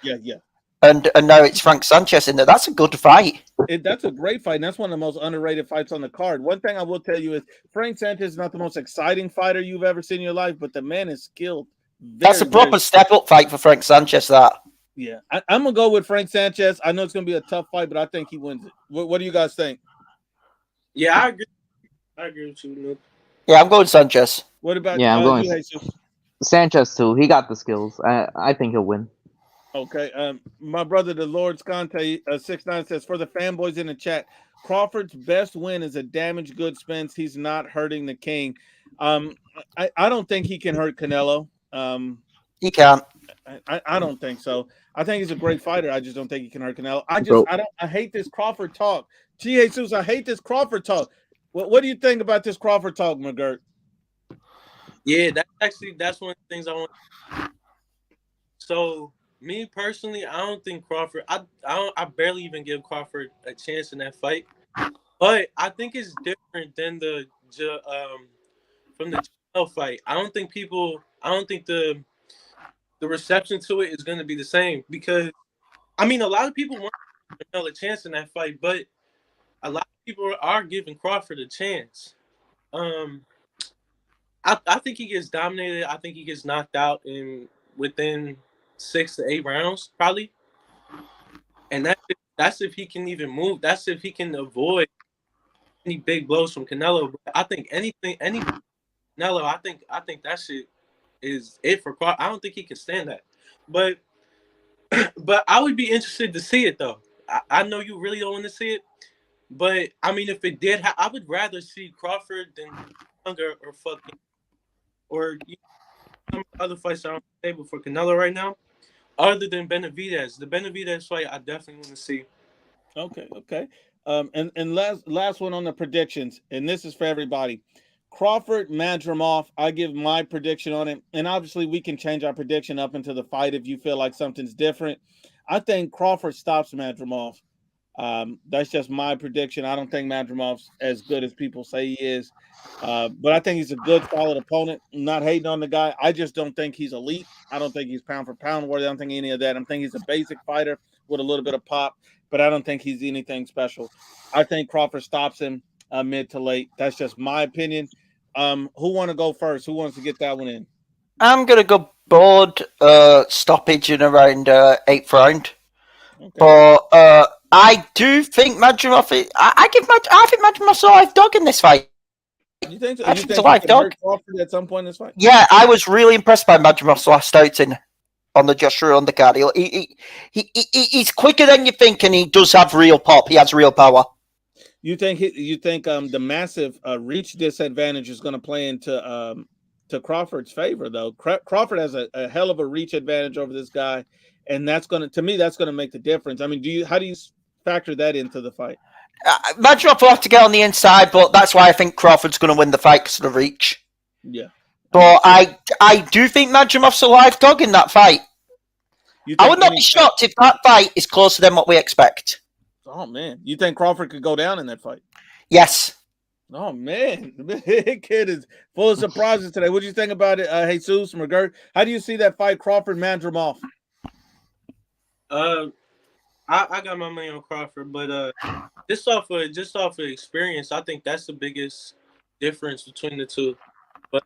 Yeah. And now it's Frank Sanchez in there. That's a good fight. That's a great fight. And that's one of the most underrated fights on the card. One thing I will tell you is Frank Sanchez is not the most exciting fighter you've ever seen in your life, but the man is skilled. That's a proper step-up fight for Frank Sanchez, that. Yeah. I'm going to go with Frank Sanchez. I know it's going to be a tough fight, but I think he wins it. What do you guys think? Yeah, I agree. I agree with you, Luke. Yeah, I'm going Sanchez. What about I'm going you, Jesus? Sanchez, too. He got the skills. I think he'll win. Okay, my brother, the LordScante 69 says for the fanboys in the chat, Crawford's best win is a damaged goods Spence. He's not hurting the king. I don't think he can hurt Canelo. He can't. I don't think so. I think he's a great fighter. I just don't think he can hurt Canelo. I hate this Crawford talk. Jesus, I hate this Crawford talk. What do you think about this Crawford talk, McGirt? Yeah, that's one of the things I want. So. Me personally, I don't think Crawford. I barely even give Crawford a chance in that fight, but I think it's different than from the Canelo fight. I don't think the reception to it is going to be the same because, I mean, a lot of people want Canelo a chance in that fight, but a lot of people are giving Crawford a chance. I think he gets dominated. I think he gets knocked out within 6 to 8 rounds, probably. And that's if he can even move. That's if he can avoid any big blows from Canelo. But I think any Canelo, I think that shit is it for Crawford. I don't think he can stand that. But I would be interested to see it though. I know you really don't want to see it, but I mean, if it did, I would rather see Crawford than Younger or some other fights that are on the table for Canelo right now. Other than Benavidez. The Benavidez fight, I definitely want to see. Okay. And last one on the predictions, and this is for everybody. Crawford Madrimov. I give my prediction on it, and obviously we can change our prediction up into the fight if you feel like something's different. I think Crawford stops Madrimov. That's just my prediction. I don't think Madrimov's as good as people say he is, but I think he's a good, solid opponent. I'm not hating on the guy. I just don't think he's elite. I don't think he's pound for pound worthy. I don't think any of that. I think he's a basic fighter with a little bit of pop, but I don't think he's anything special. I think Crawford stops him mid to late. That's just my opinion. Who want to go first? Who wants to get that one in? I'm gonna go board stoppage in around 8th round. Okay. But I do think Madrimov. I think Madrimov's a live dog in this fight. You think so? I You think think it's a live he can dog. hurt Crawford at some point in this fight? Yeah, I was really impressed by Madrimov's last outing on the Joshua undercard. He's quicker than you think, and he does have real pop. He has real power. You think the massive reach disadvantage is going to play into to Crawford's favor, though? Crawford has a hell of a reach advantage over this guy, and that's going to make the difference. I mean, how do you factor that into the fight? Madrimov will have to get on the inside, but that's why I think Crawford's going to win the fight because of the reach. Yeah, but I do think Madrimov's a live dog in that fight. I would not be shocked if that fight is closer than what we expect. Oh man, you think Crawford could go down in that fight? Yes. Oh man, the kid is full of surprises today. What do you think about it, Jesus McGirt? How do you see that fight, Crawford Madrimov? I got my money on Crawford, but just off of experience, I think that's the biggest difference between the two. But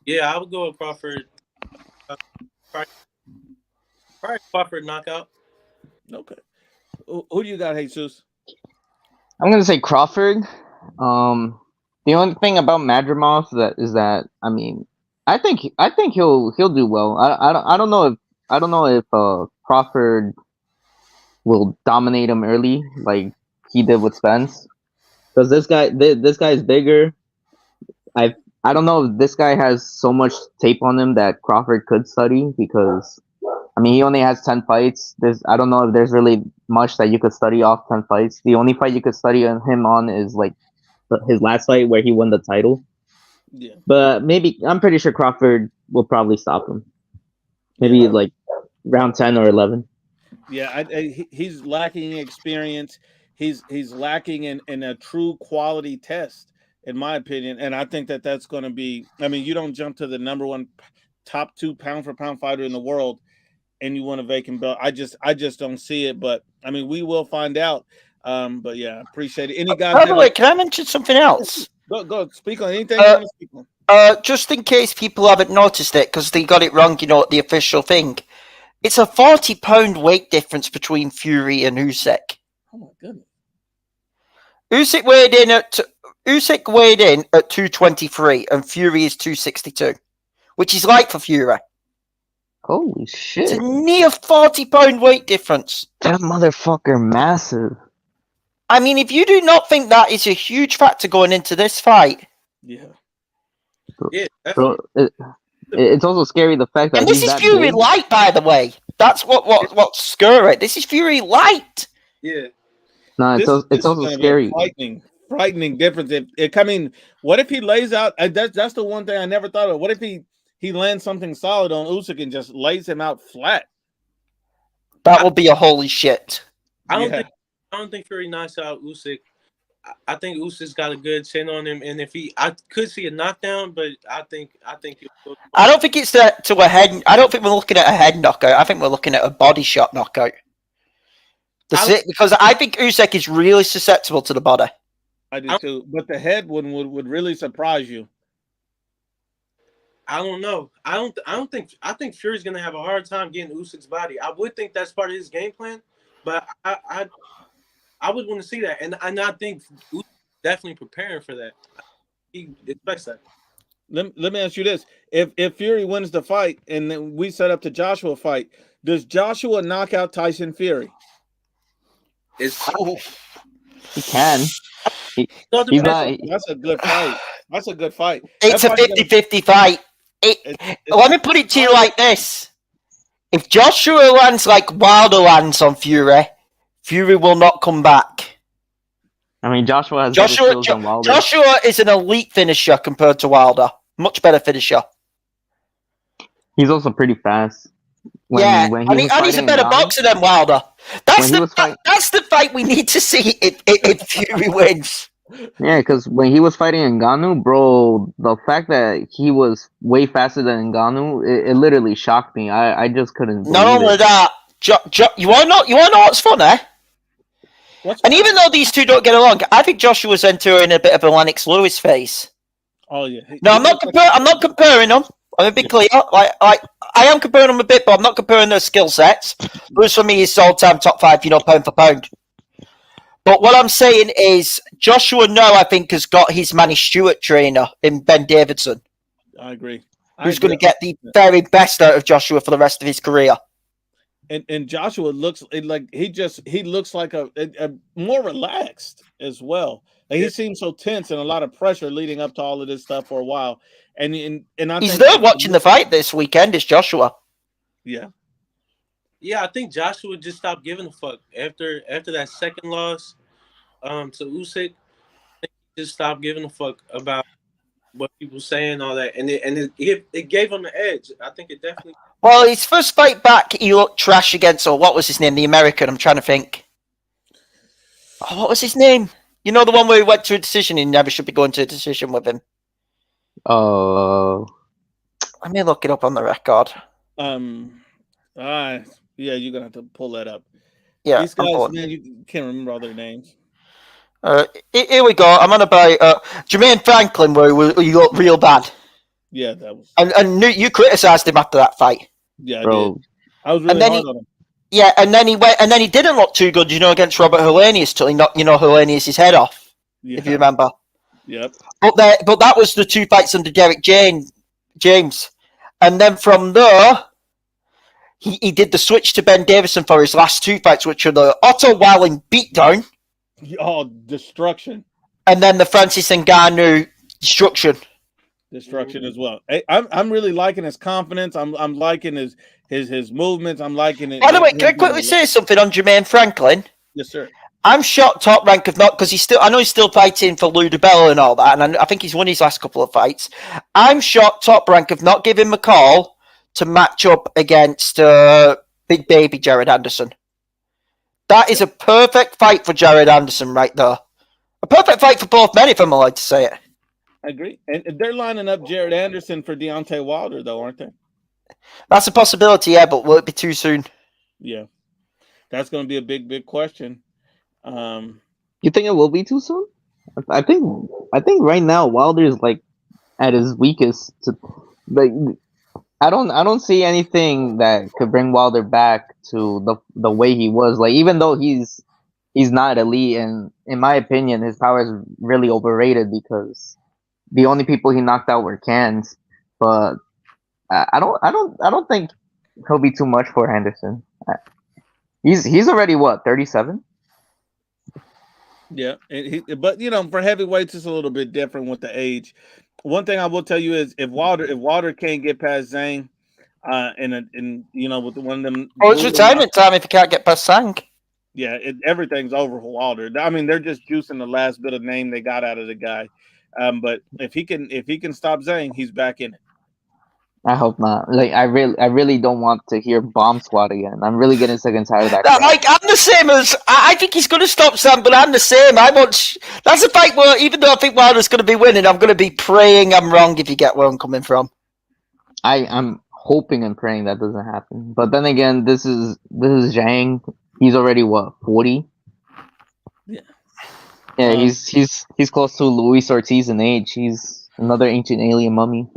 yeah, I would go with Crawford. Probably Crawford knockout. Okay. Who do you got, Jesus? I'm gonna say Crawford. The only thing about Madrimov is that I mean, I think he'll do well. I don't know if Crawford will dominate him early like he did with Spence, because this guy is bigger. I don't know if this guy has so much tape on him that Crawford could study, because I mean he only has 10 fights. I don't know if there's really much that you could study off 10 fights. The only fight you could study him on is like his last fight where he won the title. Yeah. But maybe I'm pretty sure Crawford will probably stop him. Maybe like round 10 or 11. Yeah, he's lacking experience. He's lacking in a true quality test, in my opinion. And I think that's going to be. I mean, you don't jump to the number one, top 2 pound for pound fighter in the world, and you want a vacant belt. I just don't see it. But I mean, we will find out. But yeah, I appreciate it. Any guys? By the way, can I mention something else? Go speak on anything you want to speak on. Just in case people haven't noticed it, because they got it wrong, the official thing. It's a 40-pound weight difference between Fury and Usyk. Oh my goodness. Usyk weighed in at 223, and Fury is 262, which is light for Fury. Holy shit! It's a near 40-pound weight difference. That motherfucker massive. I mean, if you do not think that is a huge factor going into this fight, yeah, so it's also scary the fact that and this is Fury big. light, by the way. That's what's scary. This is Fury light. Yeah. No, it's also scary. Frightening difference. What if he lays out? That's the one thing I never thought of. What if he lands something solid on Usyk and just lays him out flat? That would be a holy shit. I don't think Fury knocks out Usyk. I think Usyk's got a good chin on him, and I could see a knockdown, but I think I don't think it's to a head. I don't think we're looking at a head knockout. I think we're looking at a body shot knockout. Because I think Usyk is really susceptible to the body. I do too, but the head would really surprise you. I don't know. I think Fury's gonna have a hard time getting Usyk's body. I would think that's part of his game plan, but I would want to see that, and I think Usyk's definitely preparing for that. He expects that. Let me ask you this: If Fury wins the fight and then we set up the Joshua fight, does Joshua knock out Tyson Fury? He can. He's not. That's a good fight. That's a good fight. It's a 50-50 fight. Let me put it to you like this. If Joshua lands like Wilder lands on Fury, Fury will not come back. I mean, Joshua has better skills than Wilder. Joshua is an elite finisher compared to Wilder. Much better finisher. He's also pretty fast. And he's a better boxer than Wilder. That's the fight we need to see if Fury wins. Yeah, because when he was fighting Ngannou, bro, the fact that he was way faster than Ngannou, it literally shocked me. I just couldn't believe Not only it. that, you want to know what's funny? And even though these two don't get along, I think Joshua's entering a bit of a Lennox Lewis phase. Oh yeah. No, I'm not comparing them. I'm a bit clear. Like I am comparing them a bit, but I'm not comparing their skill sets. Lewis for me is all-time top 5, pound for pound. But what I'm saying is, Joshua now, I think, has got his Manny Stewart trainer in Ben Davidson. I agree. Who's going to get the very best out of Joshua for the rest of his career. And Joshua looks like he looks like a more relaxed as well. Like he seems so tense and a lot of pressure leading up to all of this stuff for a while. And I he's there watching the fight this weekend. Is Joshua? Yeah. Yeah, I think Joshua just stopped giving a fuck after that second loss to Usyk. I think he just stopped giving a fuck about what people saying, all that, and it gave him the edge. I think it definitely. Well, his first fight back, he looked trash against, or what was his name? The American. I'm trying to think. Oh, what was his name? You know, the one where he went to a decision. He never should be going to a decision with him. Oh. Let me look it up on the record. Yeah, you're gonna have to pull that up. Yeah, these guys, man, you can't remember all their names. Here we go. I'm on about Jermaine Franklin, where he looked real bad. Yeah, that was. And you criticised him after that fight. Yeah, bro. I was really hard on him. Yeah, and then he went, and then he didn't look too good, against Robert Helenius till he knocked, Helenius' head off. Yeah. If you remember. Yep. But that was the 2 fights under Derek James, and then from there, he did the switch to Ben Davison for his last 2 fights, which are the Otto Walling beatdown. Oh, destruction. And then the Francis Ngannou destruction. Destruction as well. I'm really liking his confidence. I'm liking his movements. I'm liking it. By the way, can I quickly say something on Jermaine Franklin? Yes, sir. I'm shocked Top Rank of not, because I know he's still fighting for Lou DiBella and all that, and I think he's won his last couple of fights. I'm shocked Top Rank of not giving him a call to match up against Big Baby Jared Anderson. That is a perfect fight for Jared Anderson right there. A perfect fight for both men, if I'm allowed to say it. I agree. And they're lining up Jared Anderson for Deontay Wilder, though, aren't they? That's a possibility, yeah, but will it be too soon? Yeah. That's going to be a big, big question. You think it will be too soon? I think right now Wilder's like at his weakest. I don't see anything that could bring Wilder back to the way he was. Like, even though he's not elite, and in my opinion, his power is really overrated because the only people he knocked out were cans. But I don't think he'll be too much for Henderson. He's already 37. Yeah, but for heavyweights, it's a little bit different with the age. One thing I will tell you is if Wilder can't get past Zhang, with one of them. Oh, it's retirement time if you can't get past Zhang. Yeah, everything's over for Wilder. I mean, they're just juicing the last bit of name they got out of the guy. But if he can stop Zhang, he's back in it. I hope not. Like, I really don't want to hear Bomb Squad again. I'm really getting sick and tired of that. Like, I'm the same as I think he's going to stop Sam, but I'm the same. That's a fight where even though I think Wilder's going to be winning, I'm going to be praying I'm wrong. If you get where I'm coming from, I'm hoping and praying that doesn't happen. But then again, this is Zhang. He's already 40. Yeah. Yeah, he's close to Luis Ortiz in age. He's another ancient alien mummy.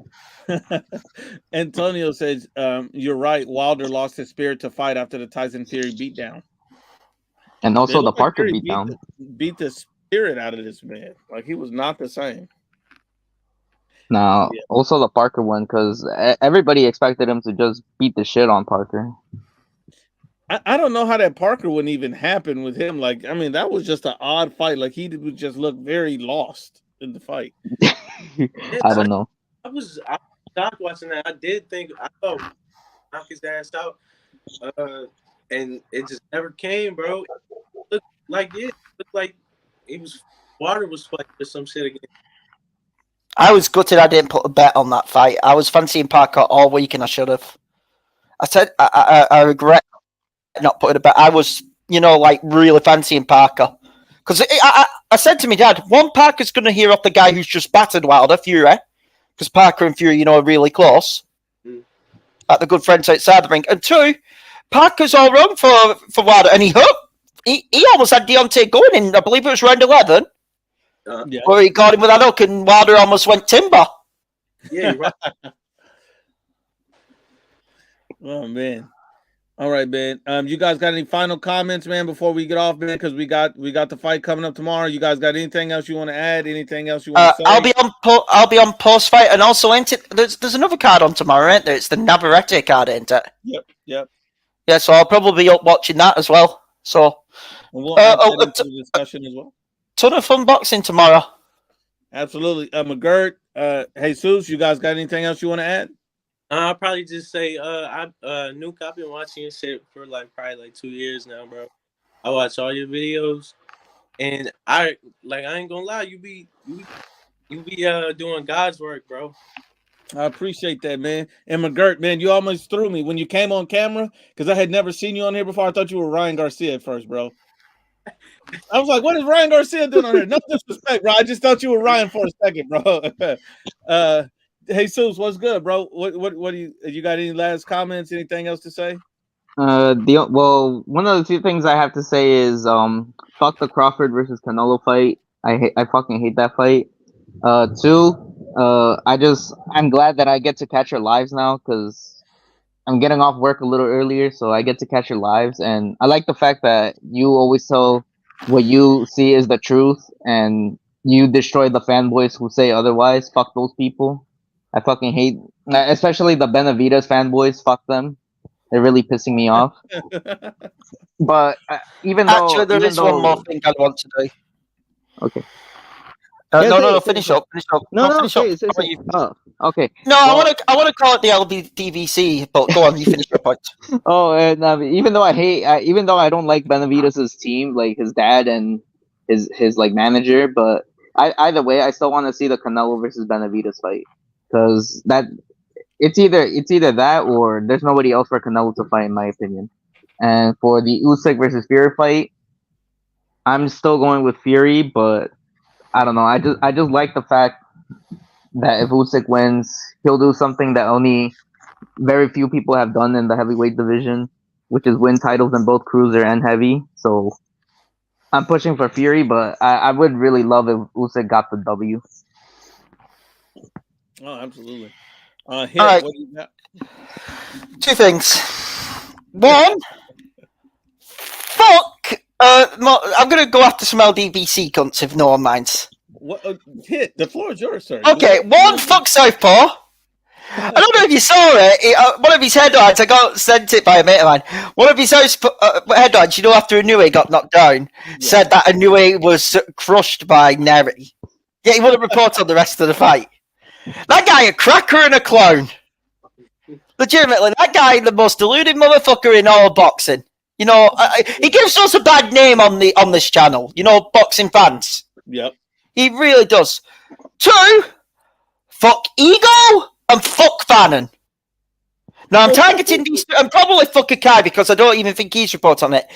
Antonio says, "You're right. Wilder lost his spirit to fight after the Tyson Fury beatdown, and also the Parker beatdown. Beat the spirit out of this man. Like, he was not the same." Now, also the Parker one, because everybody expected him to just beat the shit on Parker. I don't know how that Parker wouldn't even happen with him. Like, I mean, that was just an odd fight. Like, he would just look very lost in the fight. I don't know. I was shocked watching that. I thought knock his ass out, and it just never came, bro. like yeah, it looked like it was water was spiked or some shit again. I was gutted I didn't put a bet on that fight. I was fancying Parker all week and I should have. I said I regret not putting a bet. I was, like really fancying Parker. Because I said to my dad, one, Parker's going to hear off the guy who's just battered Wilder, Fury. Because Parker and Fury, are really close. Like the good friends outside the ring. And two, Parker's all wrong for Wilder. And he almost had Deontay going in, I believe it was round 11. Where he got him with that hook and Wilder almost went timber. Yeah, you're right. Oh man. All right, man. You guys got any final comments, man, before we get off, man? Because we got the fight coming up tomorrow. You guys got anything else you want to add? Anything else you want to say? I'll be on post fight, and also there's another card on tomorrow, isn't there? It's the Navarrete card, isn't it? Yep. Yeah, so I'll probably be up watching that as well. So we'll add that into the discussion as well. Ton of fun boxing tomorrow. Absolutely. McGirt, Jesus, you guys got anything else you want to add? I'll probably just say, Nuke, I've been watching your shit for probably 2 years now, bro. I watch all your videos, and I ain't gonna lie, you be doing God's work, bro. I appreciate that, man. And McGirt, man, you almost threw me when you came on camera because I had never seen you on here before. I thought you were Ryan Garcia at first, bro. I was like, what is Ryan Garcia doing on here? No disrespect, bro. I just thought you were Ryan for a second, bro. Jesus, what's good, bro? What do you got any last comments? Anything else to say? One of the few things I have to say is fuck the Crawford versus Canelo fight. I fucking hate that fight. Two, I'm glad that I get to catch your lives now because I'm getting off work a little earlier, so I get to catch your lives. And I like the fact that you always tell what you see is the truth, and you destroy the fanboys who say otherwise. Fuck those people. I fucking hate, especially the Benavidez fanboys. Fuck them. They're really pissing me off. But Actually, there is one more thing I want to do. Okay. No, finish up. No, finish up. Okay. No, well, I want to call it the LBDVC, but go on, you finish your point. Even though I don't like Benavidez's team, like his dad and his manager, but either way, I still want to see the Canelo versus Benavidez fight because it's either that or there's nobody else for Canelo to fight, in my opinion. And for the Usyk versus Fury fight, I'm still going with Fury, but I don't know. I just like the fact that if Usyk wins, he'll do something that only very few people have done in the heavyweight division, which is win titles in both cruiser and heavy. So I'm pushing for Fury, but I would really love if Usyk got the W. Oh, absolutely. All right. What do you got? Two things. One, fuck. I'm going to go after some LDBC cunts if no one minds. What? The floor is yours, sir. Okay, one, fuck Southpaw. I don't know if you saw it. One of his headlines, I got sent it by a mate of mine. One of his headlines, after Inoue got knocked down, said that Inoue was crushed by Neri. Yeah, he wouldn't report on the rest of the fight. That guy a cracker and a clown. Legitimately, that guy the most deluded motherfucker in all boxing. He gives us a bad name on this channel. Boxing fans. Yep. He really does. Two, fuck Ego and fuck Bannon. Now I'm targeting these, and probably fuck Akai because I don't even think he's reported on it.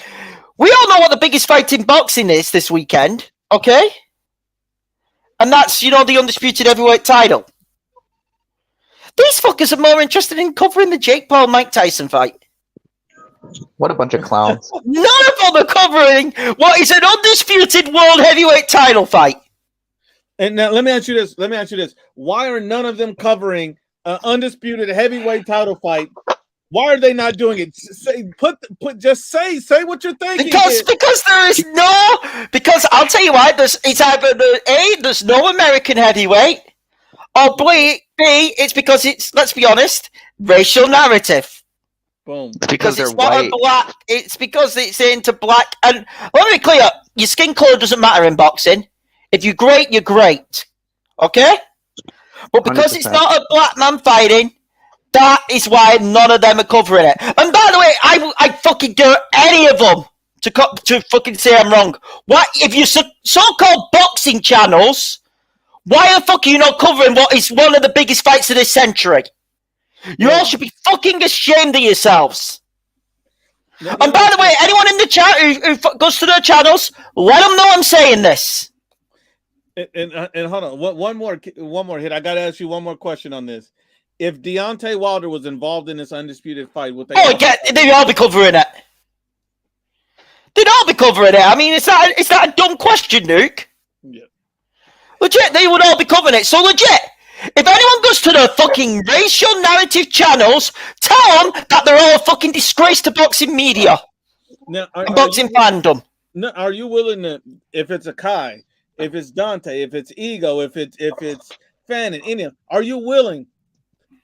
We all know what the biggest fight in boxing is this weekend, okay? And that's, the undisputed heavyweight title. These fuckers are more interested in covering the Jake Paul Mike Tyson fight. What a bunch of clowns. None of them are covering what is an undisputed world heavyweight title fight. And now let me ask you this. Why are none of them covering an undisputed heavyweight title fight? Why are they not doing it? Say what you're thinking. Because there is because I'll tell you why, it's either there's no American heavyweight, or B, it's because let's be honest, racial narrative. Boom. Because it's they're white. Black. It's because it's into black. And let me be clear, your skin color doesn't matter in boxing. If you're great, you're great. Okay? But because 100%. It's not a black man fighting, that is why none of them are covering it. And by the way, I fucking dare any of them to fucking say I'm wrong. Why, if you so-called boxing channels, why the fuck are you not covering what is one of the biggest fights of this century? You all should be fucking ashamed of yourselves. And by the way, anyone in the chat who goes to their channels, let them know I'm saying this. And hold on, one more hit. I got to ask you one more question on this. If Deontay Wilder was involved in this undisputed fight, would they'd all be covering it. They'd all be covering it. I mean, it's not a dumb question, Nuke. Yeah. Legit, they would all be covering it. So legit, if anyone goes to the fucking racial narrative channels, tell them that they're all a fucking disgrace to boxing media and boxing fandom. No, are you willing to, if it's Akai, if it's Dante, if it's Ego, if it's Fannin, any, are you willing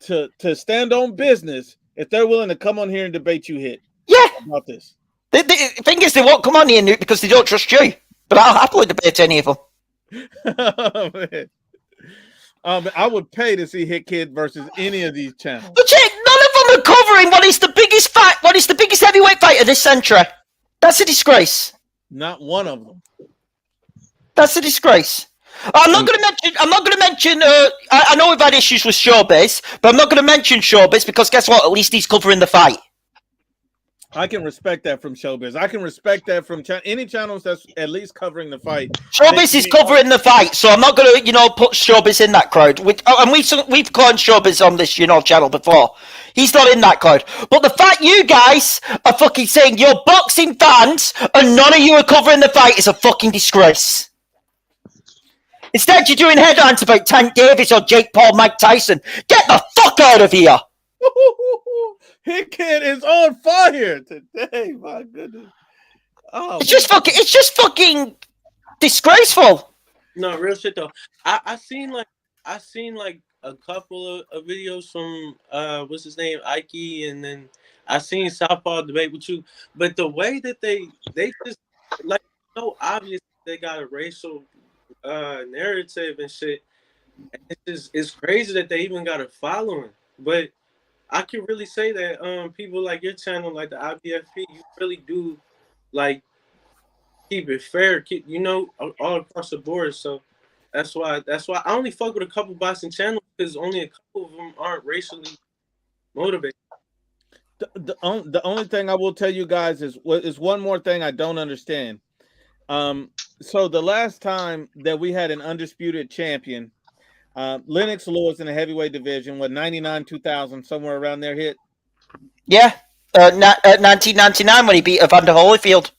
to stand on business if they're willing to come on here and debate you about this? The thing is, they won't come on here, Nuke, because they don't trust you. But I'll happily debate any of them. I would pay to see Hit Kid versus any of these channels. Legit, none of them are covering what is the biggest fight, what is the biggest heavyweight fight of this century. That's a disgrace. Not one of them. That's a disgrace. I'm not going to mention. I know we've had issues with Showbiz, but I'm not going to mention Showbiz because guess what? At least he's covering the fight. I can respect that from Showbiz. I can respect that from any channels that's at least covering the fight. Showbiz is covering the fight, so I'm not going to, put Showbiz in that crowd. And we've called Showbiz on this, channel before. He's not in that crowd. But the fact you guys are fucking saying you're boxing fans and none of you are covering the fight is a fucking disgrace. Instead, you're doing headlines about Tank Davis or Jake Paul, Mike Tyson. Get the fuck out of here! Hit Kid is on fire today. My goodness. Oh, it's just fucking disgraceful. No, real shit though. I seen like a couple of videos from what's his name, Ike, and then I seen Southpaw debate with you. But the way that they just like so obvious they got a racial narrative and shit. It's crazy that they even got a following. But I can really say that people like your channel, like the IBFP, you really do like keep it fair, all across the board. So that's why I only fuck with a couple boxing channels because only a couple of them aren't racially motivated. The only thing I will tell you guys is one more thing I don't understand. So the last time that we had an undisputed champion, Lennox Lewis in the heavyweight division, 99, 2000, somewhere around there hit? Yeah, 1999 when he beat Evander Holyfield.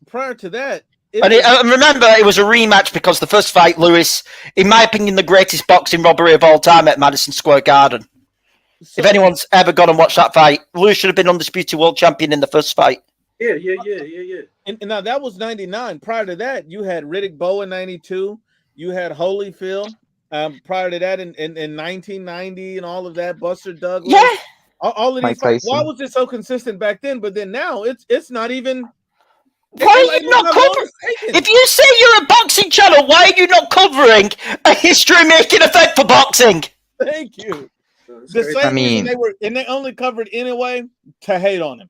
Prior to that, remember, it was a rematch because the first fight, Lewis, in my opinion, the greatest boxing robbery of all time at Madison Square Garden. So, if anyone's ever gone and watched that fight, Lewis should have been undisputed world champion in the first fight. Yeah. And now that was 99. Prior to that, you had Riddick Bowe in 92. You had Holyfield. Prior to that, in 1990 and all of that, Buster Douglas. Yeah. All of these fights. Why was it so consistent back then? But then now it's not even. Why are you not covering? If you say you're a boxing channel, why are you not covering a history-making event for boxing? Thank you. The same reason they only covered anyway to hate on him.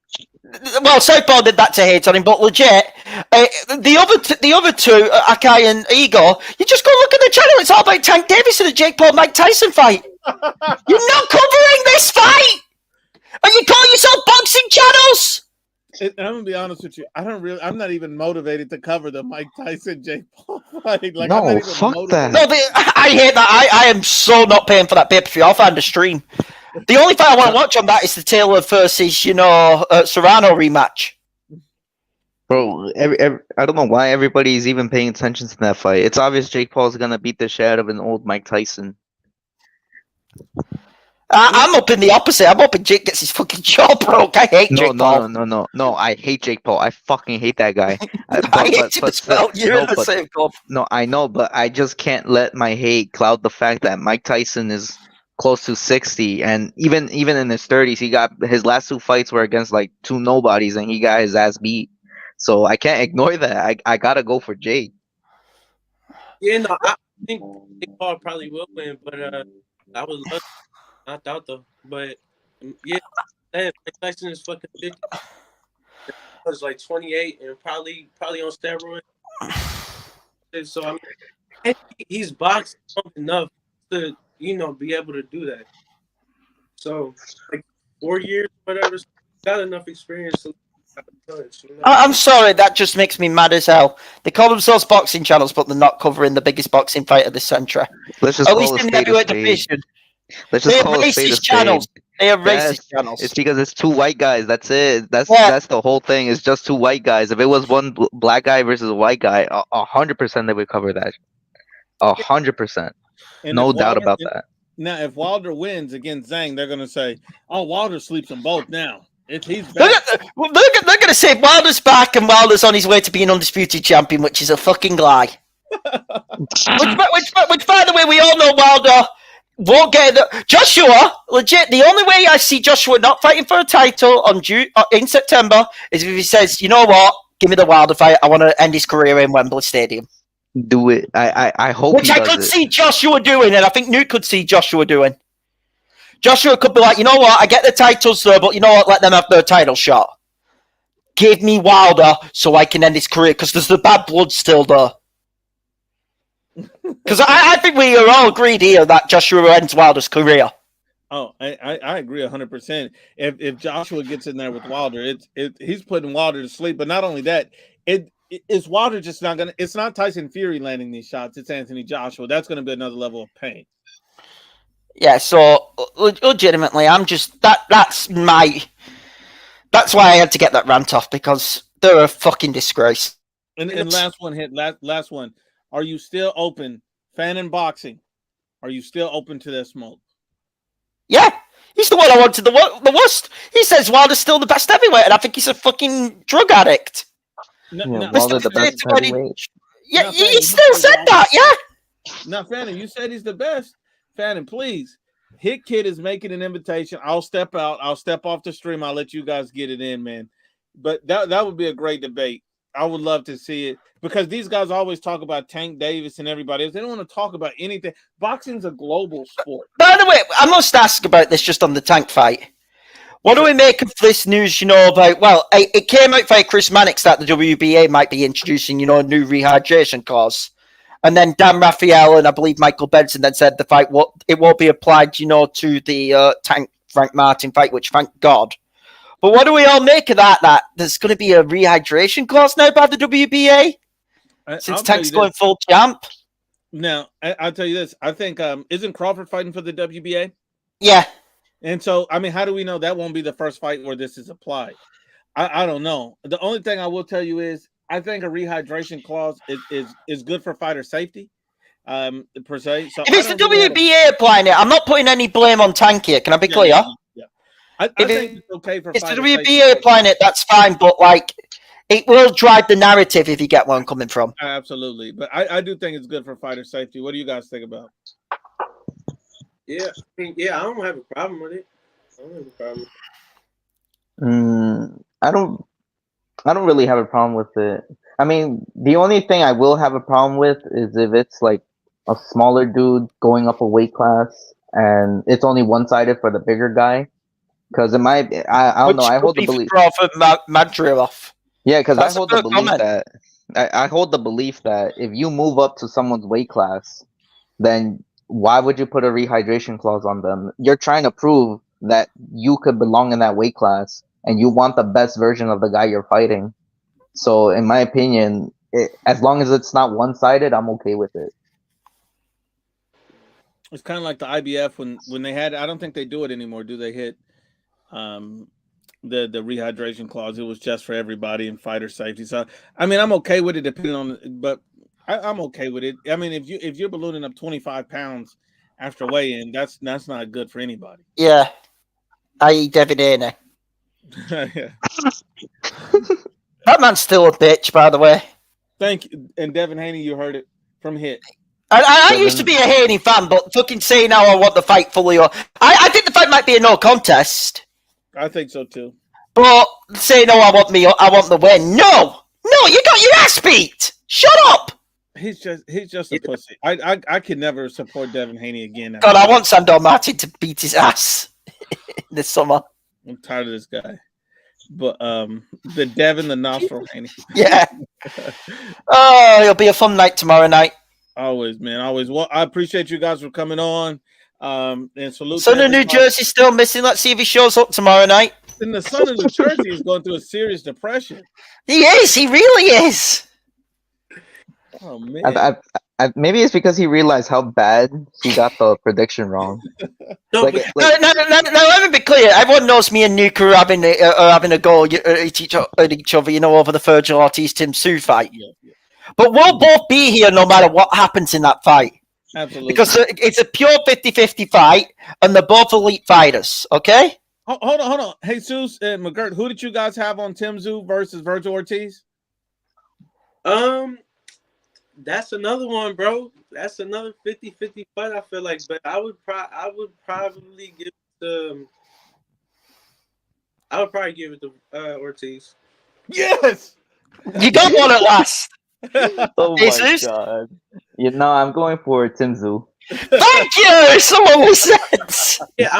Well, Southpaw did that to hate on him, but legit, the other two, Akai and Igor, you just go look at the channel. It's all about Tank Davis and the Jake Paul Mike Tyson fight. You're not covering this fight, and you call yourself boxing channels. I'm gonna be honest with you. I'm not even motivated to cover the Mike Tyson Jake Paul fight. Like, no, fuck that. No, I hate that. I am so not paying for that pay-per-view. I'll find a stream. The only fight I want to watch on that is the Taylor versus, Serrano rematch. Bro, I don't know why everybody's even paying attention to that fight. It's obvious Jake Paul's gonna beat the shit out of an old Mike Tyson. I'm up in the opposite. I'm hoping Jake gets his fucking jaw broke. I hate Jake Paul. No. I hate Jake Paul. I fucking hate that guy. I hate him as well. You're in the same club. No, I know, but I just can't let my hate cloud the fact that Mike Tyson is close to 60, and even in his 30s, he got his last two fights were against like two nobodies, and he got his ass beat. So I can't ignore that. I gotta go for Jake. Yeah, no, I think Jake Paul probably will win, but I would love. Not out though, but yeah, Mike Tyson is fucking 50. was like 28 and probably on steroids. So I mean, and he's boxed enough to be able to do that. So like 4 years, whatever, got enough experience to touch. I'm sorry, that just makes me mad as hell. They call themselves boxing channels, but they're not covering the biggest boxing fight of this century. Let's just At call least a in the spade a heavyweight spade. division. Let's They just have call a spade a racist channels. spade. They have Yes, racist channels. it's because it's two white guys. That's it. That's Yeah. the whole thing. It's just two white guys. If it was one black guy versus a white guy, 100% they would cover that. 100%. And No if doubt Wilder- about that. Now, if Wilder wins against Zhang, they're going to say, "Oh, Wilder sleeps them both now. He's They're back." going to say Wilder's back and Wilder's on his way to being undisputed champion, which is a fucking lie. which, by the way, we all know Wilder won't get it. Joshua, legit, the only way I see Joshua not fighting for a title in September is if he says, you know what, give me the Wilder fight. I want to end his career in Wembley Stadium. Do it. I hope Which he I does could it. see Joshua doing, and I think Newt could see Joshua doing. Joshua could be like, you know what, I get the titles there, but you know what, let them have their title shot. Give me Wilder so I can end his career, because there's the bad blood still there. Because I think we are all agreed here that Joshua ends Wilder's career. Oh, I agree 100%. If Joshua gets in there with Wilder, he's putting Wilder to sleep. But not only that, it's Wilder just not gonna. It's not Tyson Fury landing these shots. It's Anthony Joshua. That's going to be another level of pain. Yeah. So legitimately, I'm just that's why I had to get that rant off, because they're a fucking disgrace. And last one. Are you still open? Fan and boxing. Are you still open to that smoke? Yeah, he's the one I wanted the worst. He says Wilder's still the best heavyweight, and I think he's a fucking drug addict. Wilder's the best heavyweight. Yeah, he still said that, yeah? Now, Fannin, you said he's the best. Fannin, please. Hit Kid is making an invitation. I'll step out. I'll step off the stream. I'll let you guys get it in, man. But that would be a great debate. I would love to see it, because these guys always talk about Tank Davis and everybody else. They don't want to talk about anything. Boxing's a global sport. By the way, I must ask about this just on the Tank fight. What do we make of this news, about, well, it came out via Chris Mannix that the WBA might be introducing, a new rehydration clause. And then Dan Raphael and I believe Michael Benson then said the fight, it won't be applied, to the Tank Frank Martin fight, which thank God. But what do we all make of that there's going to be a rehydration clause now by the WBA? Since Tank's going full champ? Now, I'll tell you this. I think, isn't Crawford fighting for the WBA? Yeah. And so, I mean, how do we know that won't be the first fight where this is applied? I don't know. The only thing I will tell you is I think a rehydration clause is good for fighter safety, per se. So if it's the WBA applying it, I'm not putting any blame on Tank here. Can I be clear? Yeah. I think it's okay for it's the fighter WBA safety. applying it, that's fine, but it will drive the narrative if you get where I'm coming from. Absolutely. But I do think it's good for fighter safety. What do you guys think about? Yeah, I don't have a problem with it. I don't really have a problem with it. I mean, the only thing I will have a problem with is if it's like a smaller dude going up a weight class and it's only one-sided for the bigger guy. Because it might, I don't know. I hold the belief. Crawford Madrilov. Yeah, because I That's a hold the fair belief comment. that I hold the belief that if you move up to someone's weight class, then why would you put a rehydration clause on them? You're trying to prove that you could belong in that weight class, and you want the best version of the guy you're fighting. So, in my opinion, as long as it's not one-sided, I'm okay with it. It's kind of like the IBF when they had. I don't think they do it anymore. Do they hit the rehydration clause? It was just for everybody and fighter safety. So, I mean, I'm okay with it depending on. But I'm okay with it. I mean, if you're ballooning up 25 pounds after weigh-in, that's not good for anybody. Yeah, i.e. Devin Haney. Yeah. That man's still a bitch, by the way. Thank you. And Devin Haney, you heard it from Hit. I used to be a Haney fan, but fucking saying now I want the fight fully. I think the fight might be a no contest. I think so too. But saying no, I want the win. No, you got your ass beat. Shut up. He's just a pussy. I could never support Devin Haney again. God, I want Sandor Martin to beat his ass this summer. I'm tired of this guy. but the Devin the nostril Haney. Yeah. Oh, it'll be a fun night tomorrow night. Always, man. Always. Well, I appreciate you guys for coming on. And salute. Son of New Jersey's still missing. Let's see if he shows up tomorrow night. And the son of New Jersey is going through a serious depression. He is. He really is. Oh man. Maybe it's because he realized how bad he got the prediction wrong. No, let me be clear. Everyone knows me and Nuke are having a go at each other, you know, over the Virgil Ortiz Tim Tszyu fight. Yeah. But we'll both be here no matter what happens in that fight. Absolutely. Because it's a pure 50-50 fight, and they're both elite fighters, okay? Hold on. Jesus and McGirt, who did you guys have on Tim Tszyu versus Virgil Ortiz? That's another one, bro. That's another 50-50 fight, I feel like. But I would probably give it to Ortiz. Yes! You don't want it last. Oh my god. You know, I'm going for Tim Tszyu. Thank you! Someone with sense! Yeah,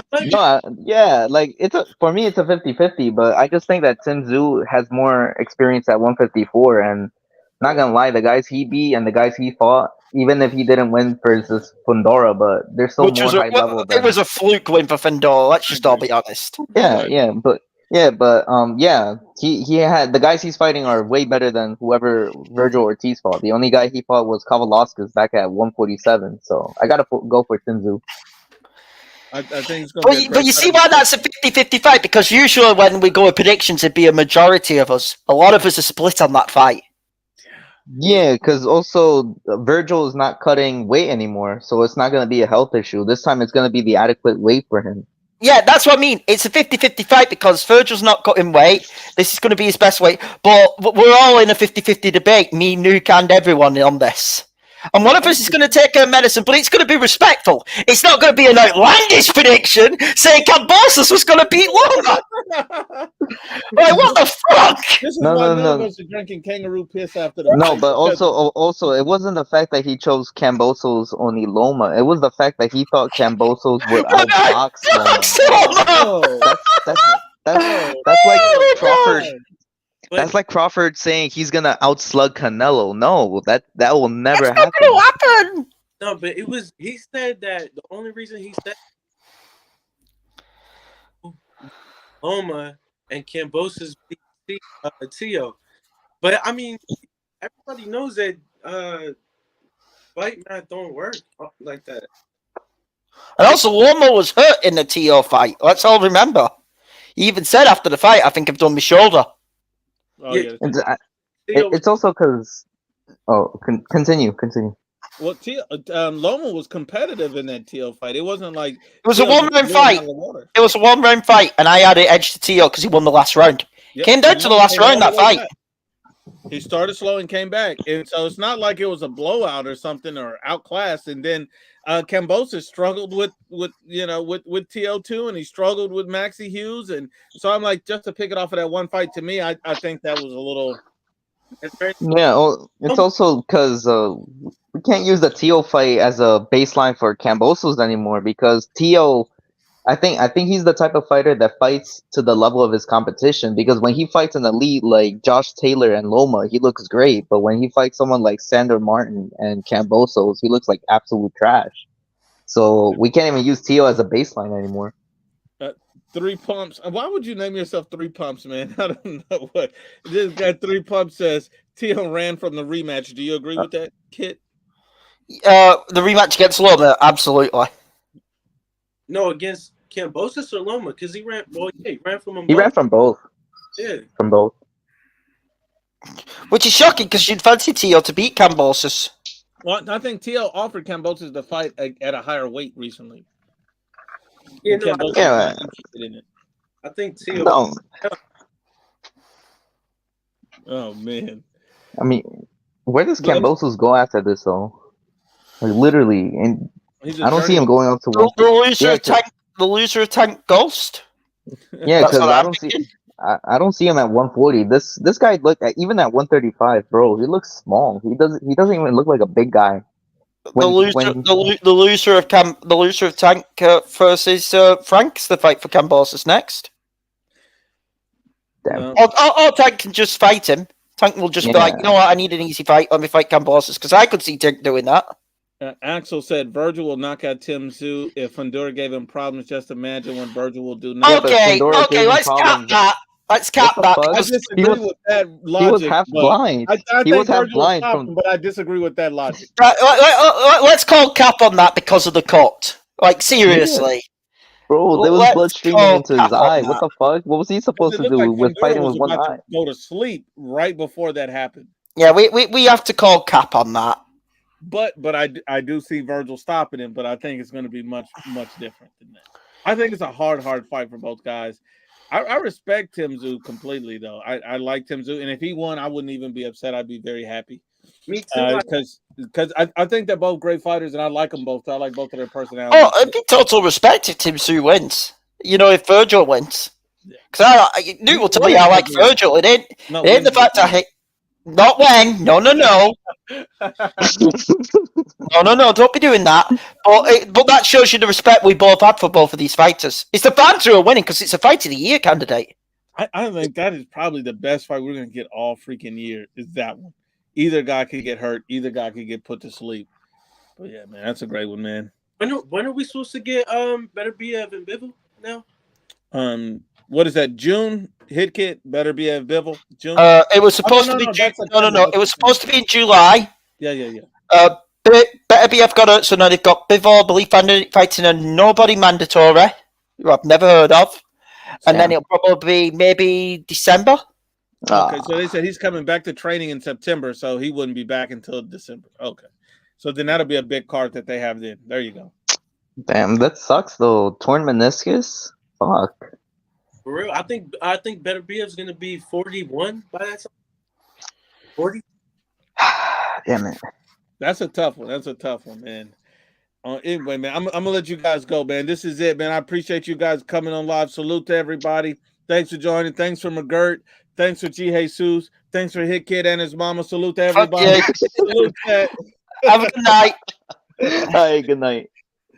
like for me it's a 50-50, but I just think that Tim Tszyu has more experience at 154, and not gonna lie, the guys he beat and the guys he fought, even if he didn't win versus Fundora, but they're still more high level. It was a fluke win for Fundora, let's just all be honest. But he had the guys he's fighting are way better than whoever Virgil Ortiz fought. The only guy he fought was Kavalauskas back at 147. So I gotta go for Tim Tszyu. I think it's gonna but you see why that's a 50-50 fight? Because usually when we go with predictions, it'd be a majority of us. A lot of us are split on that fight. Yeah, because also Virgil is not cutting weight anymore, so it's not going to be a health issue. This time it's going to be the adequate weight for him. Yeah, that's what I mean. It's a 50-50 fight because Virgil's not cutting weight. This is going to be his best weight. But we're all in a 50-50 debate, me, Nuke, and everyone on this. And one of us is going to take her medicine, but it's going to be respectful. It's not going to be an outlandish prediction saying Cambosos was going to beat Loma. Like, what the fuck? This is why none of us are drinking kangaroo piss after the No, but also, it wasn't the fact that he chose Cambosos only Loma. It was the fact that he thought Cambosos would outbox Loma. That's like Crawford. That's like Crawford saying he's gonna outslug Canelo. No, that will never happen. No, but he said that the only reason he said Loma and Cambosos beat Tio. But I mean, everybody knows that fight math don't work like that. And also, Loma was hurt in the Tio fight. Let's all remember. He even said after the fight, I think I've done my shoulder. Oh, yeah. It's also because. Oh, continue. Well, Loma was competitive in that Tio fight. It wasn't like it was a 1-round fight. It was a 1-round fight, and I had it edged to Tio because he won the last round. Yep. Came down to the last round that fight. He started slow and came back, and so it's not like it was a blowout or something or outclassed. And then Cambosos struggled with TO2, and he struggled with Maxie Hughes, and so I'm like, just to pick it off of that one fight, to me, I think that was a little. Yeah, it's also because we can't use the Tio fight as a baseline for Cambosos anymore because Tio. I think he's the type of fighter that fights to the level of his competition because when he fights an elite like Josh Taylor and Loma, he looks great. But when he fights someone like Sandor Martin and Cambosos, he looks like absolute trash. So we can't even use Tio as a baseline anymore. 3 Pumps. Why would you name yourself 3 Pumps, man? I don't know what. This guy 3 Pumps says Tio ran from the rematch. Do you agree with that, Kit? The rematch against Loma, absolutely. No, against Cambosos or Loma, because he ran. Well, yeah, he ran from them. He ran from both. Yeah, from both. Which is shocking because you'd fancy Tio to beat Cambosos. Well, I think Tio offered Cambosos the fight at a higher weight recently. Yeah, no, I think Tio. No. Oh man. I mean, where does Cambosos go after this though? Like literally, and I don't see him going up to the loser of Tank Ghost. Yeah, because I don't see him at 140. This guy even at 135, bro. He looks small. He doesn't even look like a big guy. The loser of Tank versus Frank's the fight for Cambosos next. Damn. No. Or Tank can just fight him. Tank will just be like, you know what, I need an easy fight. Let me fight Cambosos, because I could see Tank doing that. Axel said Virgil will knock out Tim Tszyu if Fundora gave him problems. Just imagine what Virgil will do now. Okay, let's cap that. Let's cap that. I Because disagree with that logic. He was half blind. I He think was half Virgil will blind stop from. him, but I disagree with that logic. let's call cap on that because of the cut. Like, seriously. Bro, there was Let's blood streaming call into his cap on eye. that. What the fuck? What was he supposed to It do looked like with Fundora fighting was with one about eye? to go to sleep right before that happened. Yeah, we have to call cap on that. But I do see Virgil stopping him, but I think it's going to be much different than that. I think it's a hard fight for both guys. I respect Tim Tszyu completely, though. I like Tim Tszyu, and if he won, I wouldn't even be upset. I'd be very happy. Me too. Because I think they're both great fighters, and I like them both. I like both of their personalities. Oh, it'd be total respect if Tim Tszyu wins. You know, if Virgil wins. Because Newt will tell you I like Virgil. It ain't the fact I hate. Not when. No. No, don't be doing that. But that shows you the respect we both have for both of these fighters. It's the fans who are winning because it's a fight of the year candidate. I think that is probably the best fight we're going to get all freaking year is that one. Either guy could get hurt. Either guy could get put to sleep. But yeah, man, that's a great one, man. When are we supposed to get Better BF and Bivol now? What is that? June hit kit Better BF Bivol. June. It was supposed to be June. No. It was supposed to be in July. Yeah. Better BF got it, so now they've got Bivol, Belief fighting a nobody mandatory, who I've never heard of, and then it'll probably be maybe December. Okay, so they said he's coming back to training in September, so he wouldn't be back until December. Okay, so then that'll be a big card that they have then. There you go. Damn, that sucks though. Torn meniscus. Fuck. For real, I think Better BF is gonna be 41 by that time. 40. Damn it. That's a tough one, man. Anyway, man, I'm gonna let you guys go, man. This is it, man. I appreciate you guys coming on live. Salute to everybody. Thanks for joining. Thanks for McGirt. Thanks for G. Jesus. Thanks for Hit Kid and his mama. Salute to everybody. Salute to Have a good night. All right, good night.